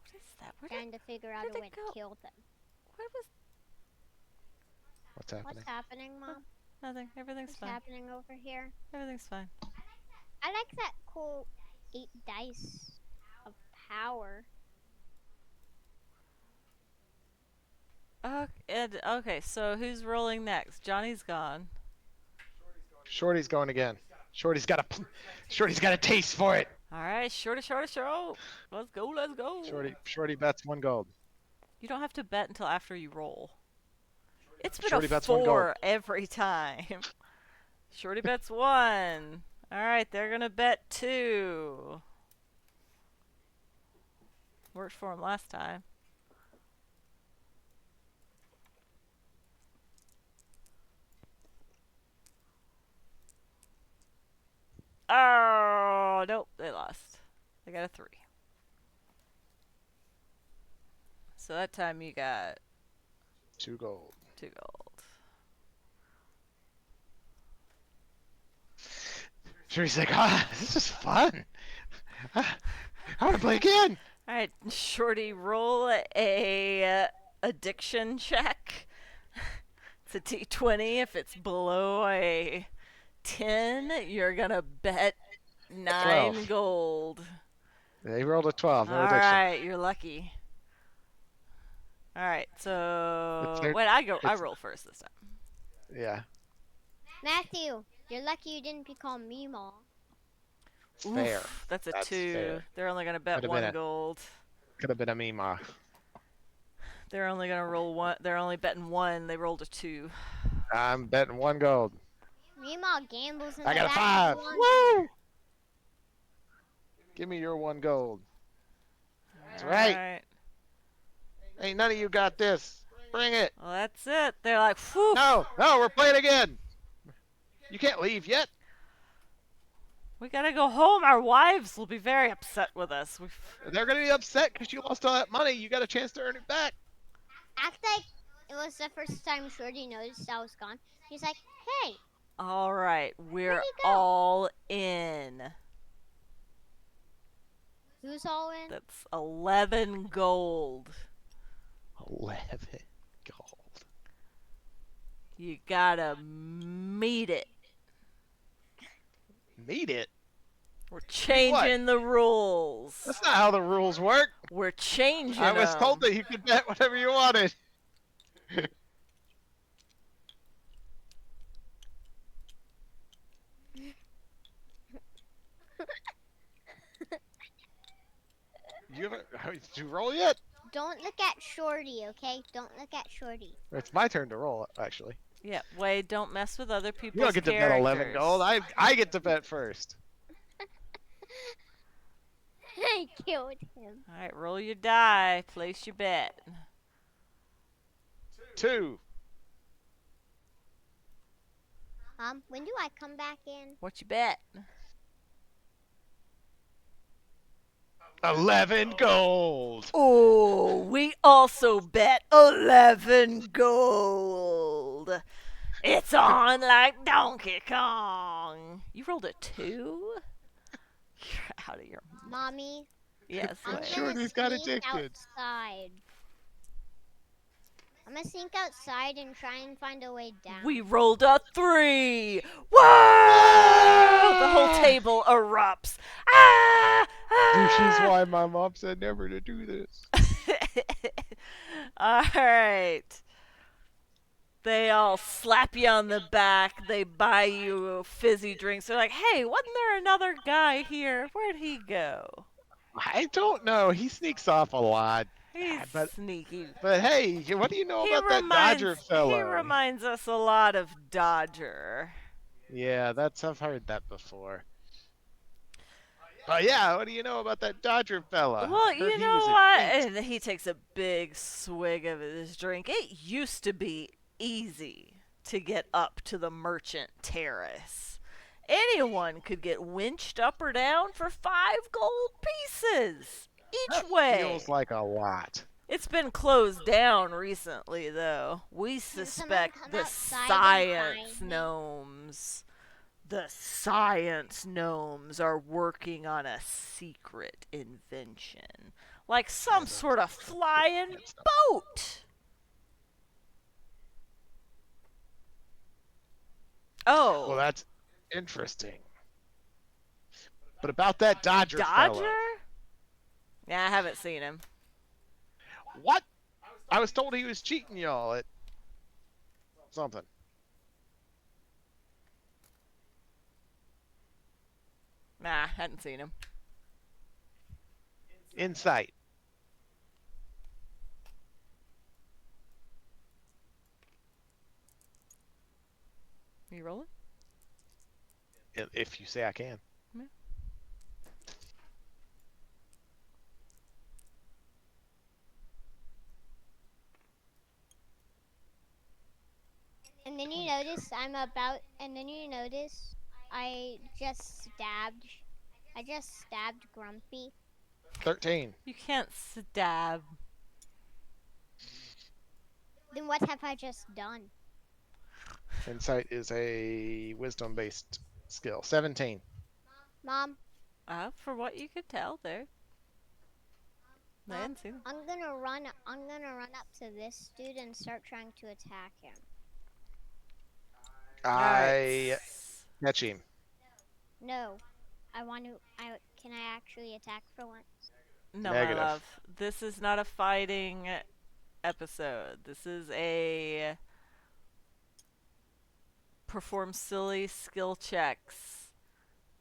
Speaker 1: What is that?
Speaker 2: Trying to figure out
Speaker 1: where'd
Speaker 2: a
Speaker 1: it
Speaker 2: way
Speaker 1: go?
Speaker 2: to kill them.
Speaker 1: What was
Speaker 3: What's happening?
Speaker 2: What's happening, Mom?
Speaker 1: nothing? Everything's
Speaker 2: What's
Speaker 1: fine.
Speaker 2: happening over here?
Speaker 1: Everything's fine.
Speaker 2: I like that cool 8 dice of power.
Speaker 1: Okay, so who's rolling next? Johnny's gone.
Speaker 3: Shorty's going again. Shorty's got a taste for it.
Speaker 1: All right, shorty. Let's go.
Speaker 3: Shorty bets 1 gold.
Speaker 1: You don't have to bet until after you roll. It's been
Speaker 3: Shorty
Speaker 1: a
Speaker 3: bets 1 gold.
Speaker 1: 4 every time. Shorty bets 1. All right, they're gonna bet 2. Worked for him last time. Oh, nope, they lost. They got a 3. So that time you got
Speaker 3: 2 gold.
Speaker 1: 2 gold.
Speaker 3: Shorty's like, this is fun. I want to play again.
Speaker 1: All right, Shorty, roll a addiction check It's a D20. If it's below a 10, you're gonna bet 9
Speaker 3: 12.
Speaker 1: gold.
Speaker 3: They rolled a 12. No addiction.
Speaker 1: Alright, you're lucky. Alright,
Speaker 3: It's
Speaker 1: so
Speaker 3: their,
Speaker 1: wait, I
Speaker 3: it's
Speaker 1: roll first this time.
Speaker 3: yeah.
Speaker 2: Matthew, you're lucky you didn't become Meemaw.
Speaker 3: It's fair.
Speaker 1: Oof, that's a
Speaker 3: That's
Speaker 1: 2.
Speaker 3: fair.
Speaker 1: They're only gonna bet
Speaker 3: Could have been
Speaker 1: 1
Speaker 3: a
Speaker 1: gold.
Speaker 3: could have been a Mima.
Speaker 1: They're only gonna roll 1. They're only betting 1. They rolled a 2.
Speaker 3: I'm betting 1 gold.
Speaker 2: Meemaw gambles in
Speaker 3: I
Speaker 2: the
Speaker 3: got a
Speaker 2: back
Speaker 3: 5.
Speaker 2: of one.
Speaker 3: Woo! Give me your 1 gold. That's right.
Speaker 1: Alright.
Speaker 3: Ain't none of you got this. Bring it.
Speaker 1: Well, that's it. They're like, whew.
Speaker 3: No, we're playing again. You can't leave yet.
Speaker 1: We gotta go home. Our wives will be very upset with us.
Speaker 3: They're gonna be upset because you lost all that money. You got a chance to earn it back.
Speaker 2: Act like it was the first time Shorty noticed I was gone. He's like, hey,
Speaker 1: All right, we're
Speaker 2: Where'd he go?
Speaker 1: all in.
Speaker 2: who's all in?
Speaker 1: That's 11 gold.
Speaker 3: 11 gold.
Speaker 1: You gotta meet it.
Speaker 3: Need it.
Speaker 1: We're changing the rules.
Speaker 3: That's not how the rules work.
Speaker 1: We're changing
Speaker 3: I was
Speaker 1: 'em.
Speaker 3: told that you could bet whatever you wanted. Did you roll yet?
Speaker 2: Don't look at Shorty, okay? Don't look at Shorty.
Speaker 3: It's my turn to roll, actually.
Speaker 1: Yeah, Wade, don't mess with other people's
Speaker 3: You don't get to bet 11 gold. I get to bet first.
Speaker 2: I killed him.
Speaker 1: All right, roll your die. Place your bet.
Speaker 3: 2.
Speaker 2: When do I come back in?
Speaker 1: What you bet?
Speaker 3: 11 gold.
Speaker 1: Oh, we also bet 11 gold. It's on like Donkey Kong. You rolled a 2? You're out of your...
Speaker 2: Mommy,
Speaker 1: Yes,
Speaker 2: I'm
Speaker 1: Wade.
Speaker 3: Sure,
Speaker 2: gonna
Speaker 3: he's got
Speaker 2: sneak
Speaker 3: addicted.
Speaker 2: outside. I'm gonna sneak outside and try and find a way down.
Speaker 1: We rolled a 3. Whoa! The whole table erupts. Ah!
Speaker 3: This is
Speaker 1: Ah!
Speaker 3: why my mom said never to do this.
Speaker 1: Alright. They all slap you on the back. They buy you fizzy drinks. They're like, hey, wasn't there another guy here? Where'd he go?
Speaker 3: I don't know. He sneaks off a lot.
Speaker 1: He's
Speaker 3: But-
Speaker 1: sneaky.
Speaker 3: But hey, what do you know
Speaker 1: He
Speaker 3: about that Dodger
Speaker 1: reminds,
Speaker 3: fellow?
Speaker 1: he reminds us a lot of Dodger.
Speaker 3: Yeah, I've heard that before. But yeah, what do you know about that Dodger fella?
Speaker 1: Well,
Speaker 3: Heard
Speaker 1: you
Speaker 3: he
Speaker 1: know
Speaker 3: was a
Speaker 1: what?
Speaker 3: beast.
Speaker 1: And he takes a big swig of his drink. It used to be easy to get up to the merchant terrace. Anyone could get winched up or down for 5 gold pieces each
Speaker 3: That
Speaker 1: way.
Speaker 3: feels like a lot.
Speaker 1: It's been closed down recently, though. We
Speaker 2: someone
Speaker 1: suspect
Speaker 2: come
Speaker 1: the
Speaker 2: outside and
Speaker 1: science
Speaker 2: find me?
Speaker 1: gnomes. The science gnomes are working on a secret invention. Like some sort of flying boat. Oh.
Speaker 3: Well, that's interesting. But about that Dodger
Speaker 1: Dodger?
Speaker 3: fellow.
Speaker 1: Yeah, I haven't seen him.
Speaker 3: What? I was told he was cheating y'all at something.
Speaker 1: Nah, hadn't seen him.
Speaker 3: Insight.
Speaker 1: Are you rolling?
Speaker 3: If you say I can.
Speaker 2: And then you notice I just stabbed Grumpy.
Speaker 3: 13.
Speaker 1: You can't stab.
Speaker 2: Then what have I just done?
Speaker 3: Insight is a wisdom-based skill. 17.
Speaker 2: Mom,
Speaker 1: For what you could tell there. I hadn't seen him.
Speaker 2: I'm gonna run up to this dude and start trying to attack him.
Speaker 1: Alright.
Speaker 3: I catch him.
Speaker 2: No. I want to. Can I actually attack for once?
Speaker 1: No, my
Speaker 3: Negative.
Speaker 1: love. This is not a fighting episode. This is a perform silly skill checks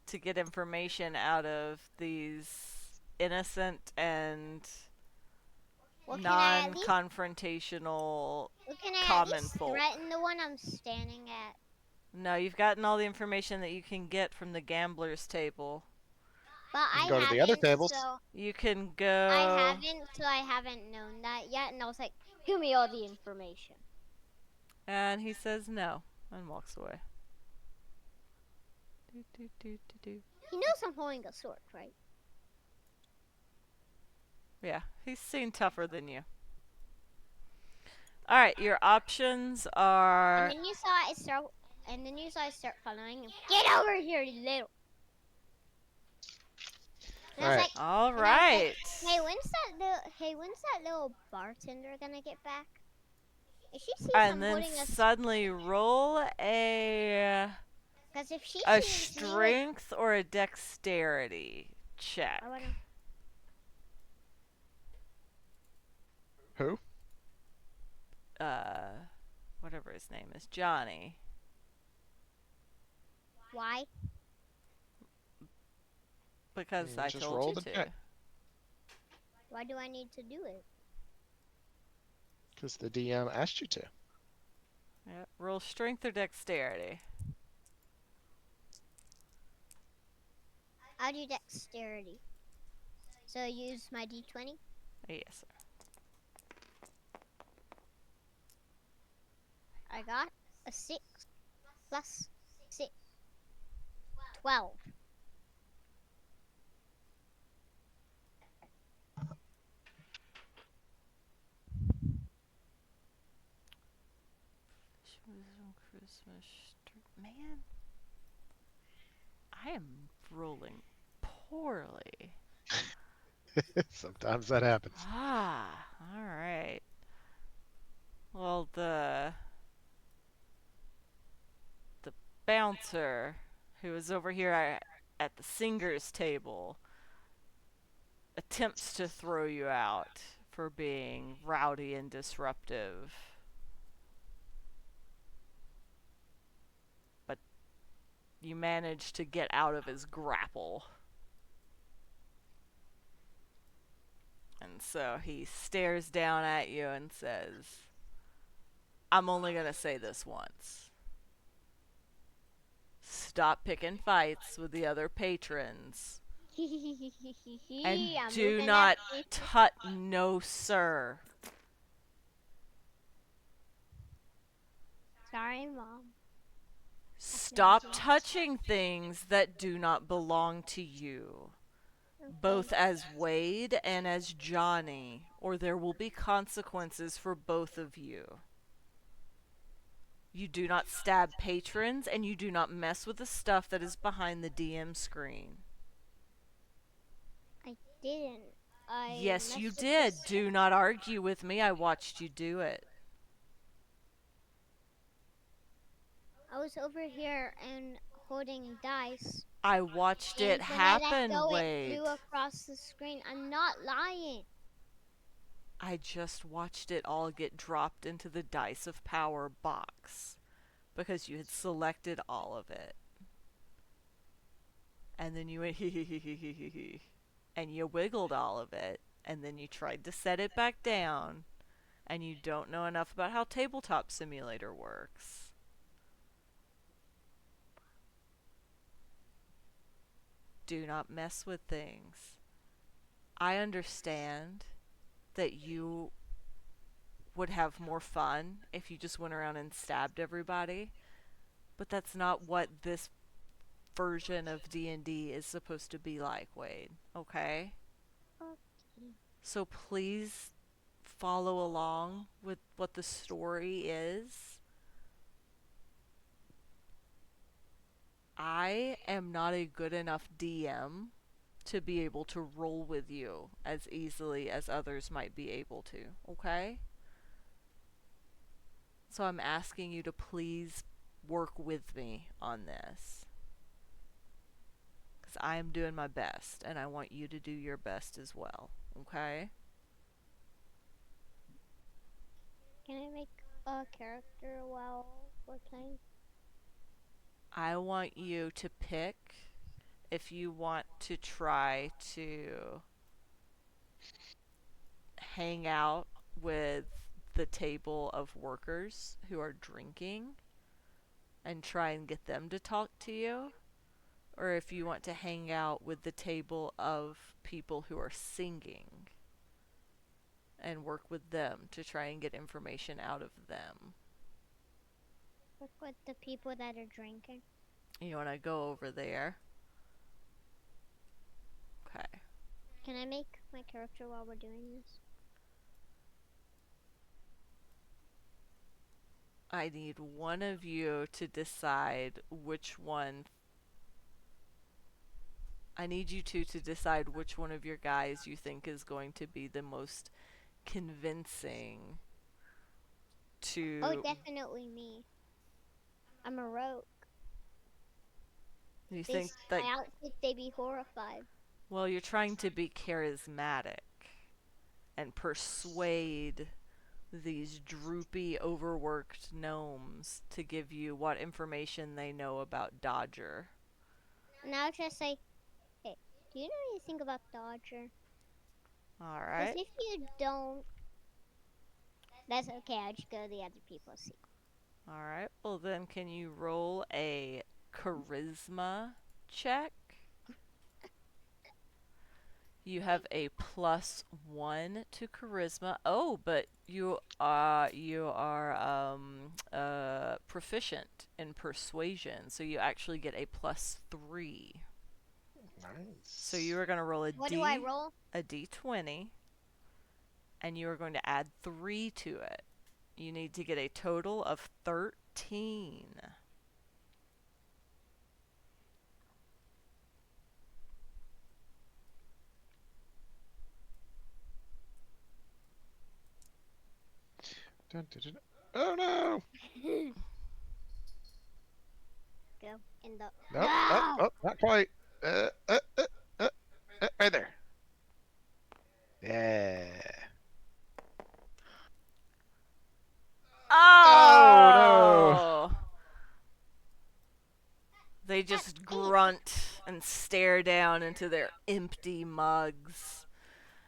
Speaker 1: to get information out of these innocent and
Speaker 2: Well,
Speaker 1: non-confrontational
Speaker 2: can I at
Speaker 1: common
Speaker 2: least
Speaker 1: folk.
Speaker 2: threaten the one I'm standing at?
Speaker 1: No, you've gotten all the information that you can get from the gambler's table.
Speaker 2: But
Speaker 3: You
Speaker 2: I
Speaker 3: can go to the other
Speaker 2: haven't,
Speaker 3: tables.
Speaker 2: so
Speaker 1: You can
Speaker 2: I
Speaker 1: go.
Speaker 2: haven't, so I haven't known that yet. And I was like, give me all the information.
Speaker 1: And he says no and walks away. Do, do, do, do, do.
Speaker 2: He knows I'm holding a sword, right?
Speaker 1: Yeah, he's seen tougher than you. Alright, your options are.
Speaker 2: And then you saw I start, following him. Get over here, you little. And I was
Speaker 3: Alright.
Speaker 2: like,
Speaker 1: Alright.
Speaker 2: hey, when's that little bartender gonna get back? If she sees
Speaker 1: And
Speaker 2: I'm
Speaker 1: then
Speaker 2: holding a
Speaker 1: suddenly roll a
Speaker 2: because if she
Speaker 1: a
Speaker 2: sees me with,
Speaker 1: strength or a dexterity check.
Speaker 2: I wanna,
Speaker 3: Who?
Speaker 1: Whatever his name is, Johnny.
Speaker 2: why?
Speaker 1: Because
Speaker 3: You
Speaker 1: I
Speaker 3: just
Speaker 1: told
Speaker 3: roll
Speaker 1: you
Speaker 3: the
Speaker 1: to.
Speaker 3: check.
Speaker 2: Why do I need to do it?
Speaker 3: Because the DM asked you to.
Speaker 1: Yep. Roll strength or dexterity.
Speaker 2: I'll do dexterity. So use my d20.
Speaker 1: Yes, sir.
Speaker 2: I got a 6 plus 6. 12.
Speaker 1: Christmas. Man, I am rolling poorly.
Speaker 3: Sometimes that happens.
Speaker 1: Ah, alright. Well, the bouncer who is over here at the singer's table attempts to throw you out for being rowdy and disruptive. But you manage to get out of his grapple. And so he stares down at you and says, I'm only going to say this once. Stop picking fights with the other patrons. And
Speaker 2: I'm
Speaker 1: do
Speaker 2: looking
Speaker 1: not
Speaker 2: at
Speaker 1: touch. No, sir.
Speaker 2: Sorry, Mom.
Speaker 1: Stop touching things that do not belong to you. Both as Wade and as Johnny, or there will be consequences for both of you. You do not stab patrons, and you do not mess with the stuff that is behind the DM screen.
Speaker 2: I didn't.
Speaker 1: Yes, you
Speaker 2: messed with
Speaker 1: did.
Speaker 2: this-
Speaker 1: Do not argue with me. I watched you do it.
Speaker 2: I was over here and holding dice.
Speaker 1: I watched
Speaker 2: And
Speaker 1: it
Speaker 2: when I let
Speaker 1: happen,
Speaker 2: go,
Speaker 1: Wade.
Speaker 2: it flew across the screen. I'm not lying.
Speaker 1: I just watched it all get dropped into the Dice of Power box because you had selected all of it. And then you went hee hee hee hee hee hee hee. And you wiggled all of it. And then you tried to set it back down. And you don't know enough about how Tabletop Simulator works. Do not mess with things. I understand that you would have more fun if you just went around and stabbed everybody, but that's not what this version of D&D is supposed to be like, Wade. Okay?
Speaker 2: Okay.
Speaker 1: So please follow along with what the story is. I am not a good enough DM to be able to roll with you as easily as others might be able to, okay? So I'm asking you to please work with me on this. Because I am doing my best, and I want you to do your best as well. Okay?
Speaker 2: Can I make a character while we're playing?
Speaker 1: I want you to pick if you want to try to hang out with the table of workers who are drinking and try and get them to talk to you, or if you want to hang out with the table of people who are singing and work with them to try and get information out of them.
Speaker 2: Work with the people that are drinking.
Speaker 1: You want to go over there. Okay.
Speaker 2: Can I make my character while we're doing this?
Speaker 1: I need one of you to decide which one. I need you two to decide which one of your guys you think is going to be the most convincing to.
Speaker 2: Oh, definitely me. I'm a rogue.
Speaker 1: You
Speaker 2: They
Speaker 1: think
Speaker 2: see
Speaker 1: that.
Speaker 2: my outfit, they be horrified.
Speaker 1: Well, you're trying to be charismatic and persuade these droopy, overworked gnomes to give you what information they know about Dodger.
Speaker 2: And I'll just say, hey, do you know anything about Dodger? Because
Speaker 1: Alright.
Speaker 2: if you don't, that's okay. I'll just go to the other people see.
Speaker 1: Alright. Well, then, can you roll a charisma check? You have a +1 to charisma. Oh, but you are proficient in persuasion, so you actually get a +3.
Speaker 3: Nice.
Speaker 1: So you are going to roll a
Speaker 2: What do I roll?
Speaker 1: a d20, and you are going to add 3 to it. You need to get a total of 13.
Speaker 3: Dun, dun, dun. Oh no!
Speaker 2: Go in the.
Speaker 3: Nope,
Speaker 2: No!
Speaker 3: nope, not quite. Right there. Yeah.
Speaker 1: Oh! They just grunt and stare down into their empty mugs.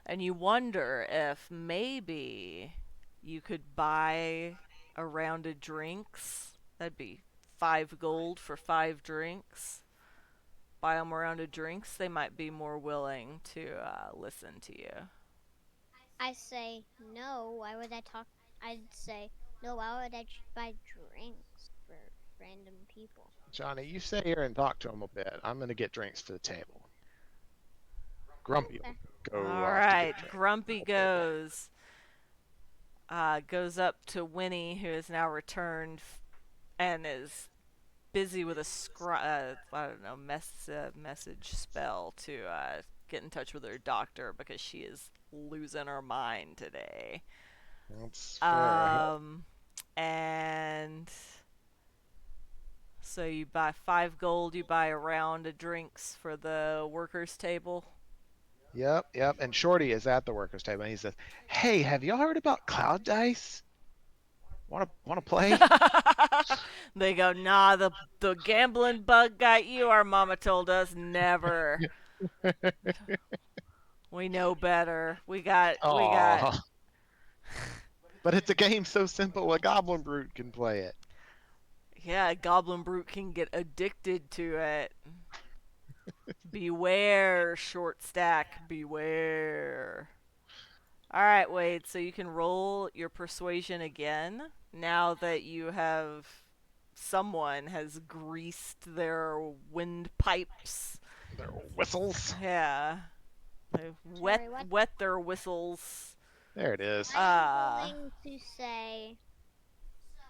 Speaker 1: And you wonder if maybe you could buy a round of drinks. That'd be 5 gold for 5 drinks. Buy them a round of drinks. They might be more willing to listen to you.
Speaker 2: I say no. Why would I talk? I'd say no. Why would I buy drinks for random people?
Speaker 3: Johnny, you stay here and talk to him a bit. I'm gonna get drinks for the table. Grumpy will go off to
Speaker 1: Alright,
Speaker 3: get drinks.
Speaker 1: Grumpy goes. Goes up to Winnie, who has now returned and is busy with a I don't know, message spell to get in touch with her doctor because she is losing her mind today.
Speaker 3: That's fair.
Speaker 1: And so you buy 5 gold, you buy a round of drinks for the workers' table.
Speaker 3: Yep. And Shorty is at the workers' table, and he says, "Hey, have y'all heard about cloud dice? Wanna play?"
Speaker 1: They go, nah, the gambling bug got you. Our mama told us never. We know better. We got.
Speaker 3: Aw. But it's a game so simple a goblin brute can play it.
Speaker 1: Yeah, Goblin Brute can get addicted to it. Beware, short stack. Beware. Alright, Wade, so you can roll your persuasion again now that you have. Someone has greased their windpipes.
Speaker 3: Their whistles.
Speaker 1: Yeah. They
Speaker 2: Sorry, what?
Speaker 1: wet their whistles.
Speaker 3: There it is.
Speaker 2: I'm going to say.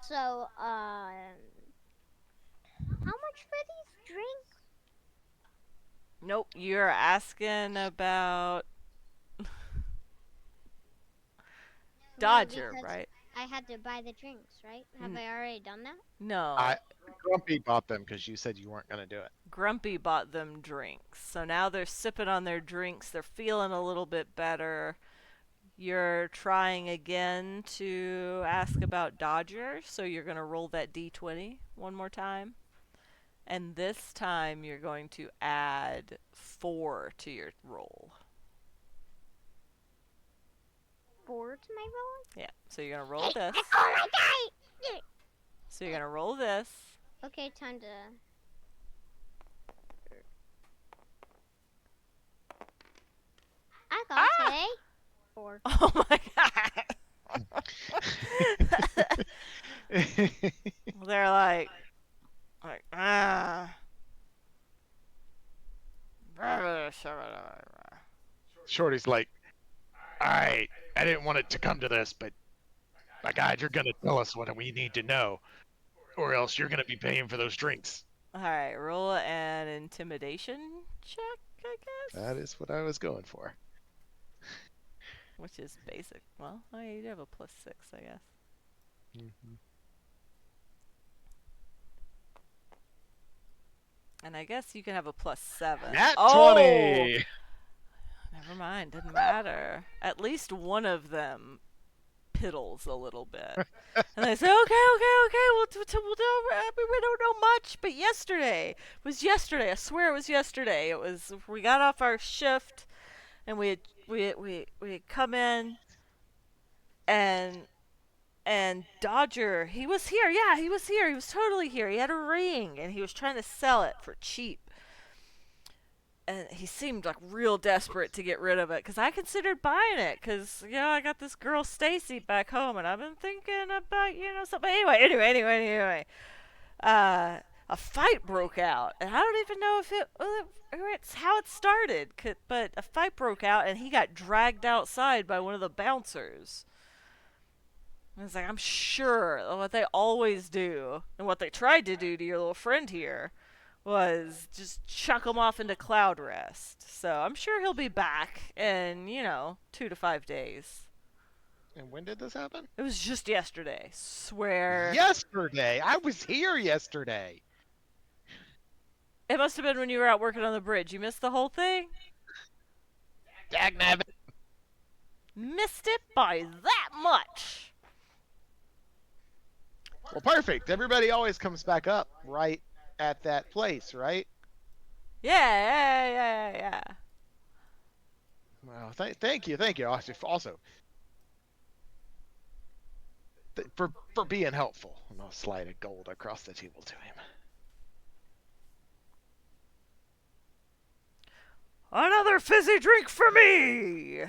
Speaker 2: So, how much for these drinks?
Speaker 1: Nope, you're asking about
Speaker 2: No,
Speaker 1: Dodger,
Speaker 2: because
Speaker 1: right?
Speaker 2: I had to buy the drinks, right? Have I already done that?
Speaker 1: No.
Speaker 3: Grumpy bought them because you said you weren't gonna do it.
Speaker 1: Grumpy bought them drinks. So now they're sipping on their drinks. They're feeling a little bit better. You're trying again to ask about Dodger, so you're going to roll that d20 one more time. And this time you're going to add 4 to your roll.
Speaker 2: 4 to my roll?
Speaker 1: Yeah, so you're going to roll this.
Speaker 2: Oh my god!
Speaker 1: So you're going to roll this.
Speaker 2: Okay, time to... I got today 4.
Speaker 1: Oh my god! They're like, ah.
Speaker 3: Shorty's like, I didn't want it to come to this, but my God, you're gonna tell us what we need to know, or else you're gonna be paying for those drinks.
Speaker 1: Alright, roll an intimidation check, I guess?
Speaker 3: That is what I was going for.
Speaker 1: Which is basic. Well, oh, yeah, you do have a +6, I guess.
Speaker 3: Mm-hmm.
Speaker 1: And I guess you can have a +7.
Speaker 3: Nat
Speaker 1: oh!
Speaker 3: 20!
Speaker 1: Never mind, didn't matter. At least one of them piddles a little bit. And they say, okay, we'll do, we don't know much, but yesterday was yesterday. I swear it was yesterday. It was, we got off our shift, and we had come in, and Dodger, he was here. Yeah, he was here. He was totally here. He had a ring, and he was trying to sell it for cheap. And he seemed like real desperate to get rid of it, because I considered buying it, because, you know, I got this girl Stacy back home, and I've been thinking about, you know, something. Anyway. A fight broke out, and I don't even know if it's how it started, but a fight broke out, and he got dragged outside by one of the bouncers. And it's like, I'm sure what they always do, and what they tried to do to your little friend here, was just chuck him off into cloud rest. So I'm sure he'll be back in, 2 to 5 days.
Speaker 3: And when did this happen?
Speaker 1: It was just yesterday. Swear.
Speaker 3: Yesterday! I was here yesterday!
Speaker 1: It must have been when you were out working on the bridge. You missed the whole thing?
Speaker 3: Dagnabbit!
Speaker 1: Missed it by that much.
Speaker 3: Well, perfect. Everybody always comes back up right at that place, right?
Speaker 1: Yeah.
Speaker 3: Well, thank you. Also, for being helpful. And I'll slide a gold across the table to him.
Speaker 1: Another fizzy drink for me!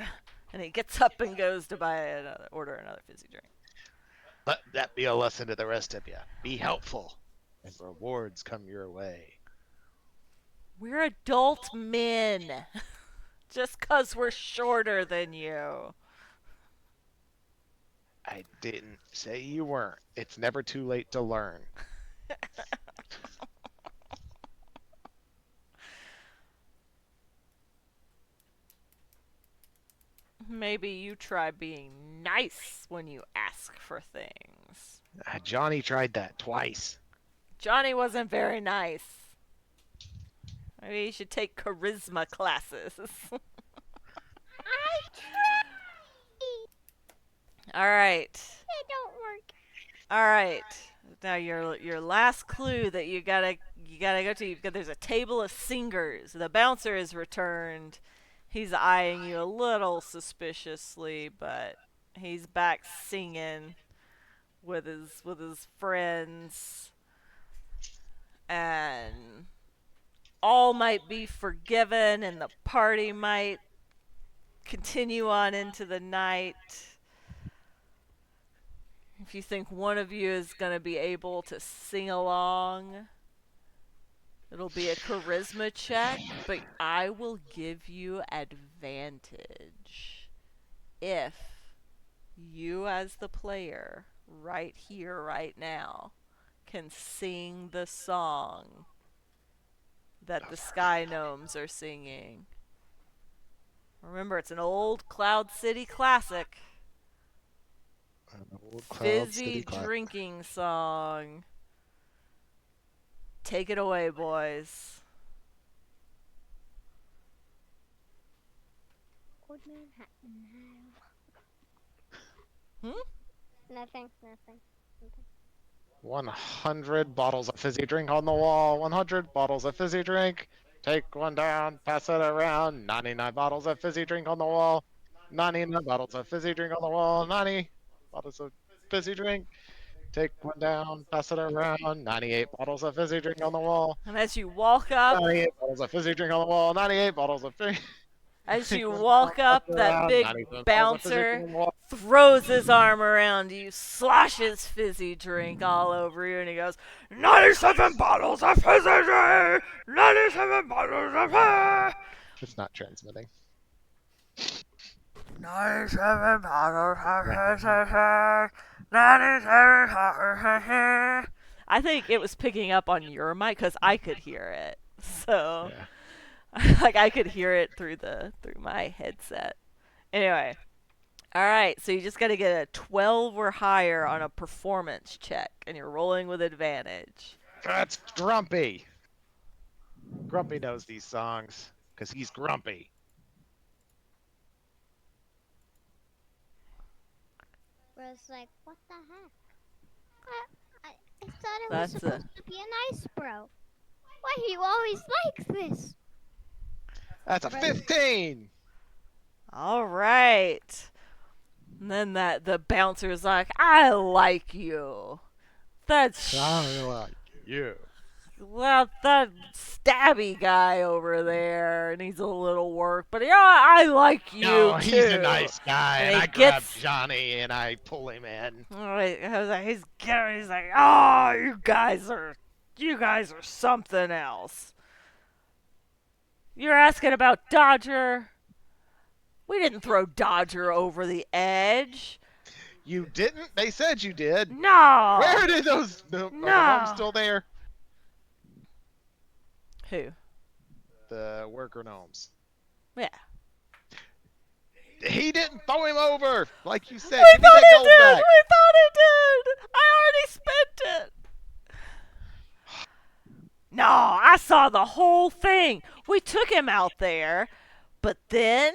Speaker 1: And he gets up and goes to order another fizzy drink.
Speaker 3: Let that be a lesson to the rest of you. Be helpful, and rewards come your way.
Speaker 1: We're adult men. Just 'cause we're shorter than you.
Speaker 3: I didn't say you weren't. It's never too late to learn.
Speaker 1: Maybe you try being nice when you ask for things.
Speaker 3: Johnny tried that twice.
Speaker 1: Johnny wasn't very nice. Maybe you should take charisma classes.
Speaker 2: I tried!
Speaker 1: Alright.
Speaker 2: It don't work.
Speaker 1: Alright. Now your last clue that you gotta go to, there's a table of singers. The bouncer is returned. He's eyeing you a little suspiciously, but he's back singing with his friends, and all might be forgiven, and the party might continue on into the night. If you think one of you is going to be able to sing along, it'll be a charisma check, but I will give you advantage if you as the player, right here, right now, can sing the song that the Sky Gnomes are singing. Remember, it's an old Cloud City classic.
Speaker 3: Old Cloud
Speaker 1: fizzy
Speaker 3: City Cloud.
Speaker 1: drinking song. Take it away, boys.
Speaker 2: Old Manhattan.
Speaker 1: Hmm?
Speaker 2: Nothing.
Speaker 3: 100 bottles of fizzy drink on the wall. 100 bottles of fizzy drink. Take one down, pass it around. 99 bottles of fizzy drink on the wall. 99 bottles of fizzy drink on the wall. 90 bottles of fizzy drink. Take one down, pass it around. 98 bottles of fizzy drink on the wall.
Speaker 1: And as you walk up,
Speaker 3: 98 bottles of fizzy drink on the wall. 98 bottles of fizzy.
Speaker 1: as
Speaker 3: Take
Speaker 1: you
Speaker 3: one down,
Speaker 1: walk
Speaker 3: pass
Speaker 1: up,
Speaker 3: it
Speaker 1: that
Speaker 3: around.
Speaker 1: big
Speaker 3: 97 bottles of fizzy drink
Speaker 1: bouncer
Speaker 3: on the wall.
Speaker 1: throws his arm around you, sloshes fizzy drink all over you, and he goes, 97 bottles of fizzy drink! 97 bottles of fizzy!
Speaker 3: It's not transmitting.
Speaker 1: 97 bottles of fizzy drink! 97 bottles of fizzy. I think it was picking up on your mic because I could hear it. So,
Speaker 3: Yeah.
Speaker 1: like, I could hear it through my headset. Anyway. Alright, so you just gotta get a 12 or higher on a performance check, and you're rolling with advantage.
Speaker 3: That's Grumpy. Grumpy knows these songs because he's grumpy.
Speaker 2: Bro's like, what the heck? I thought it
Speaker 1: That's
Speaker 2: was
Speaker 1: a-
Speaker 2: supposed to be a nice bro. Why are you always like this?
Speaker 3: That's a 15.
Speaker 1: Alright. And then the bouncer's like, I like you. That's
Speaker 3: I like you.
Speaker 1: well, that stabby guy over there needs a little work, but yeah, I like you
Speaker 3: No,
Speaker 1: too.
Speaker 3: he's a nice guy,
Speaker 1: And
Speaker 3: and
Speaker 1: he
Speaker 3: I grab
Speaker 1: gets-
Speaker 3: Johnny and I pull him in.
Speaker 1: Alright, he's like, oh, you guys are something else. You're asking about Dodger? We didn't throw Dodger over the edge.
Speaker 3: You didn't? They said you did.
Speaker 1: No.
Speaker 3: Where did those? No. Are the
Speaker 1: No.
Speaker 3: homes still there?
Speaker 1: Who?
Speaker 3: The worker gnomes.
Speaker 1: Yeah.
Speaker 3: He didn't throw him over, like you said.
Speaker 1: We
Speaker 3: Give me
Speaker 1: thought
Speaker 3: that
Speaker 1: he
Speaker 3: gold
Speaker 1: did.
Speaker 3: back.
Speaker 1: We thought he did. I already spent it. No, I saw the whole thing. We took him out there, but then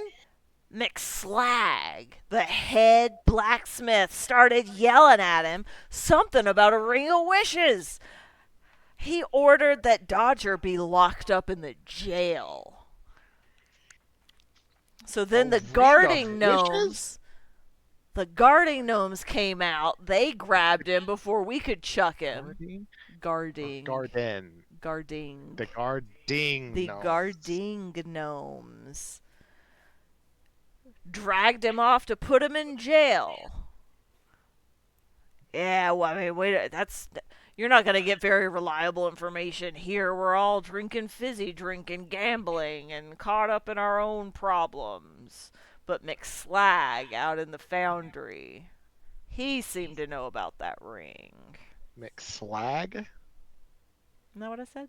Speaker 1: McSlag, the head blacksmith, started yelling at him something about a ring of wishes. He ordered that Dodger be locked up in the jail. So then
Speaker 3: A
Speaker 1: the
Speaker 3: ring of
Speaker 1: guarding
Speaker 3: wishes?
Speaker 1: gnomes came out. They grabbed him before we could chuck him. Guarding.
Speaker 3: Garden.
Speaker 1: Guarding.
Speaker 3: The guarding.
Speaker 1: The
Speaker 3: gnomes.
Speaker 1: guarding gnomes dragged him off to put him in jail. Yeah, well, I mean, wait, you're not gonna get very reliable information here. We're all drinking fizzy drink and gambling and caught up in our own problems. But McSlag out in the foundry, he seemed to know about that ring.
Speaker 3: McSlag?
Speaker 1: Isn't that what I said?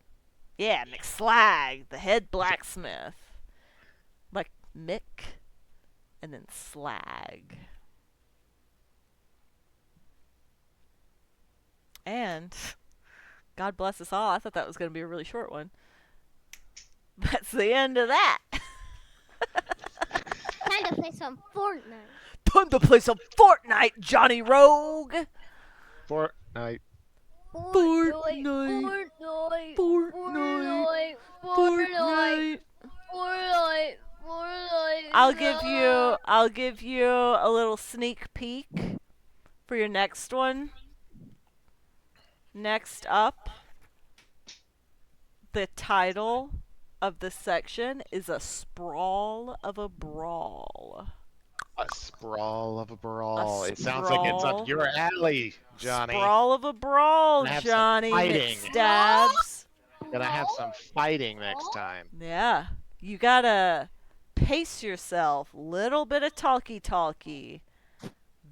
Speaker 1: Yeah, McSlag, the head blacksmith. Like Mick and then Slag. And God bless us all. I thought that was going to be a really short one. That's the end of that.
Speaker 2: Time to play some Fortnite.
Speaker 1: Time to play some Fortnite, Johnny Rogue.
Speaker 3: Fortnite.
Speaker 1: Fortnite.
Speaker 2: Fortnite.
Speaker 1: Fortnite.
Speaker 2: Fortnite.
Speaker 1: Fortnite.
Speaker 2: Fortnite.
Speaker 1: I'll give you a little sneak peek for your next one. Next up, the title of the section is A Sprawl of a Brawl.
Speaker 3: A sprawl of a brawl.
Speaker 1: A
Speaker 3: It sounds like it's
Speaker 1: sprawl.
Speaker 3: up your alley, Johnny.
Speaker 1: Sprawl of a brawl,
Speaker 3: Gonna have some
Speaker 1: Johnny
Speaker 3: fighting.
Speaker 1: McStabs.
Speaker 3: Gonna have some fighting next time.
Speaker 1: Yeah, you gotta pace yourself. Little bit of talky, then a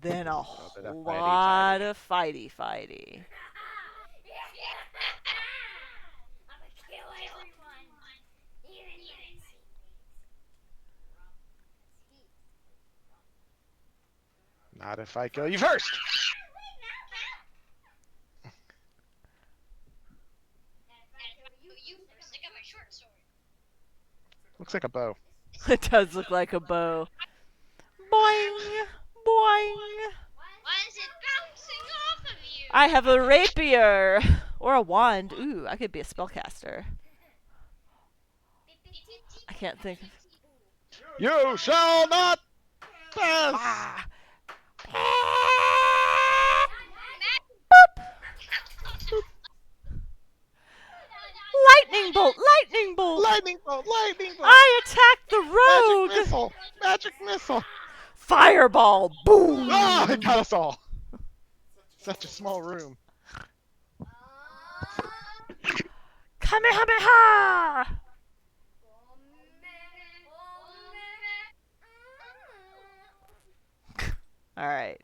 Speaker 3: bit of
Speaker 1: whole
Speaker 3: fighty-fighty.
Speaker 1: lot of fighty.
Speaker 3: Not if I kill you first. Looks like a bow.
Speaker 1: It does look like a bow. Boing! Boing!
Speaker 2: Why is it bouncing off of you?
Speaker 1: I have a rapier! Or a wand. Ooh, I could be a spellcaster. I can't think of...
Speaker 3: You shall not pass!
Speaker 1: Ah! Lightning bolt! Lightning bolt!
Speaker 3: Lightning bolt! Lightning bolt!
Speaker 1: I attack the
Speaker 3: Magic
Speaker 1: rogue!
Speaker 3: missile! Magic missile!
Speaker 1: Fireball! Boom!
Speaker 3: Ah, it got us all. Such a small room.
Speaker 1: Kamehameha! Alright.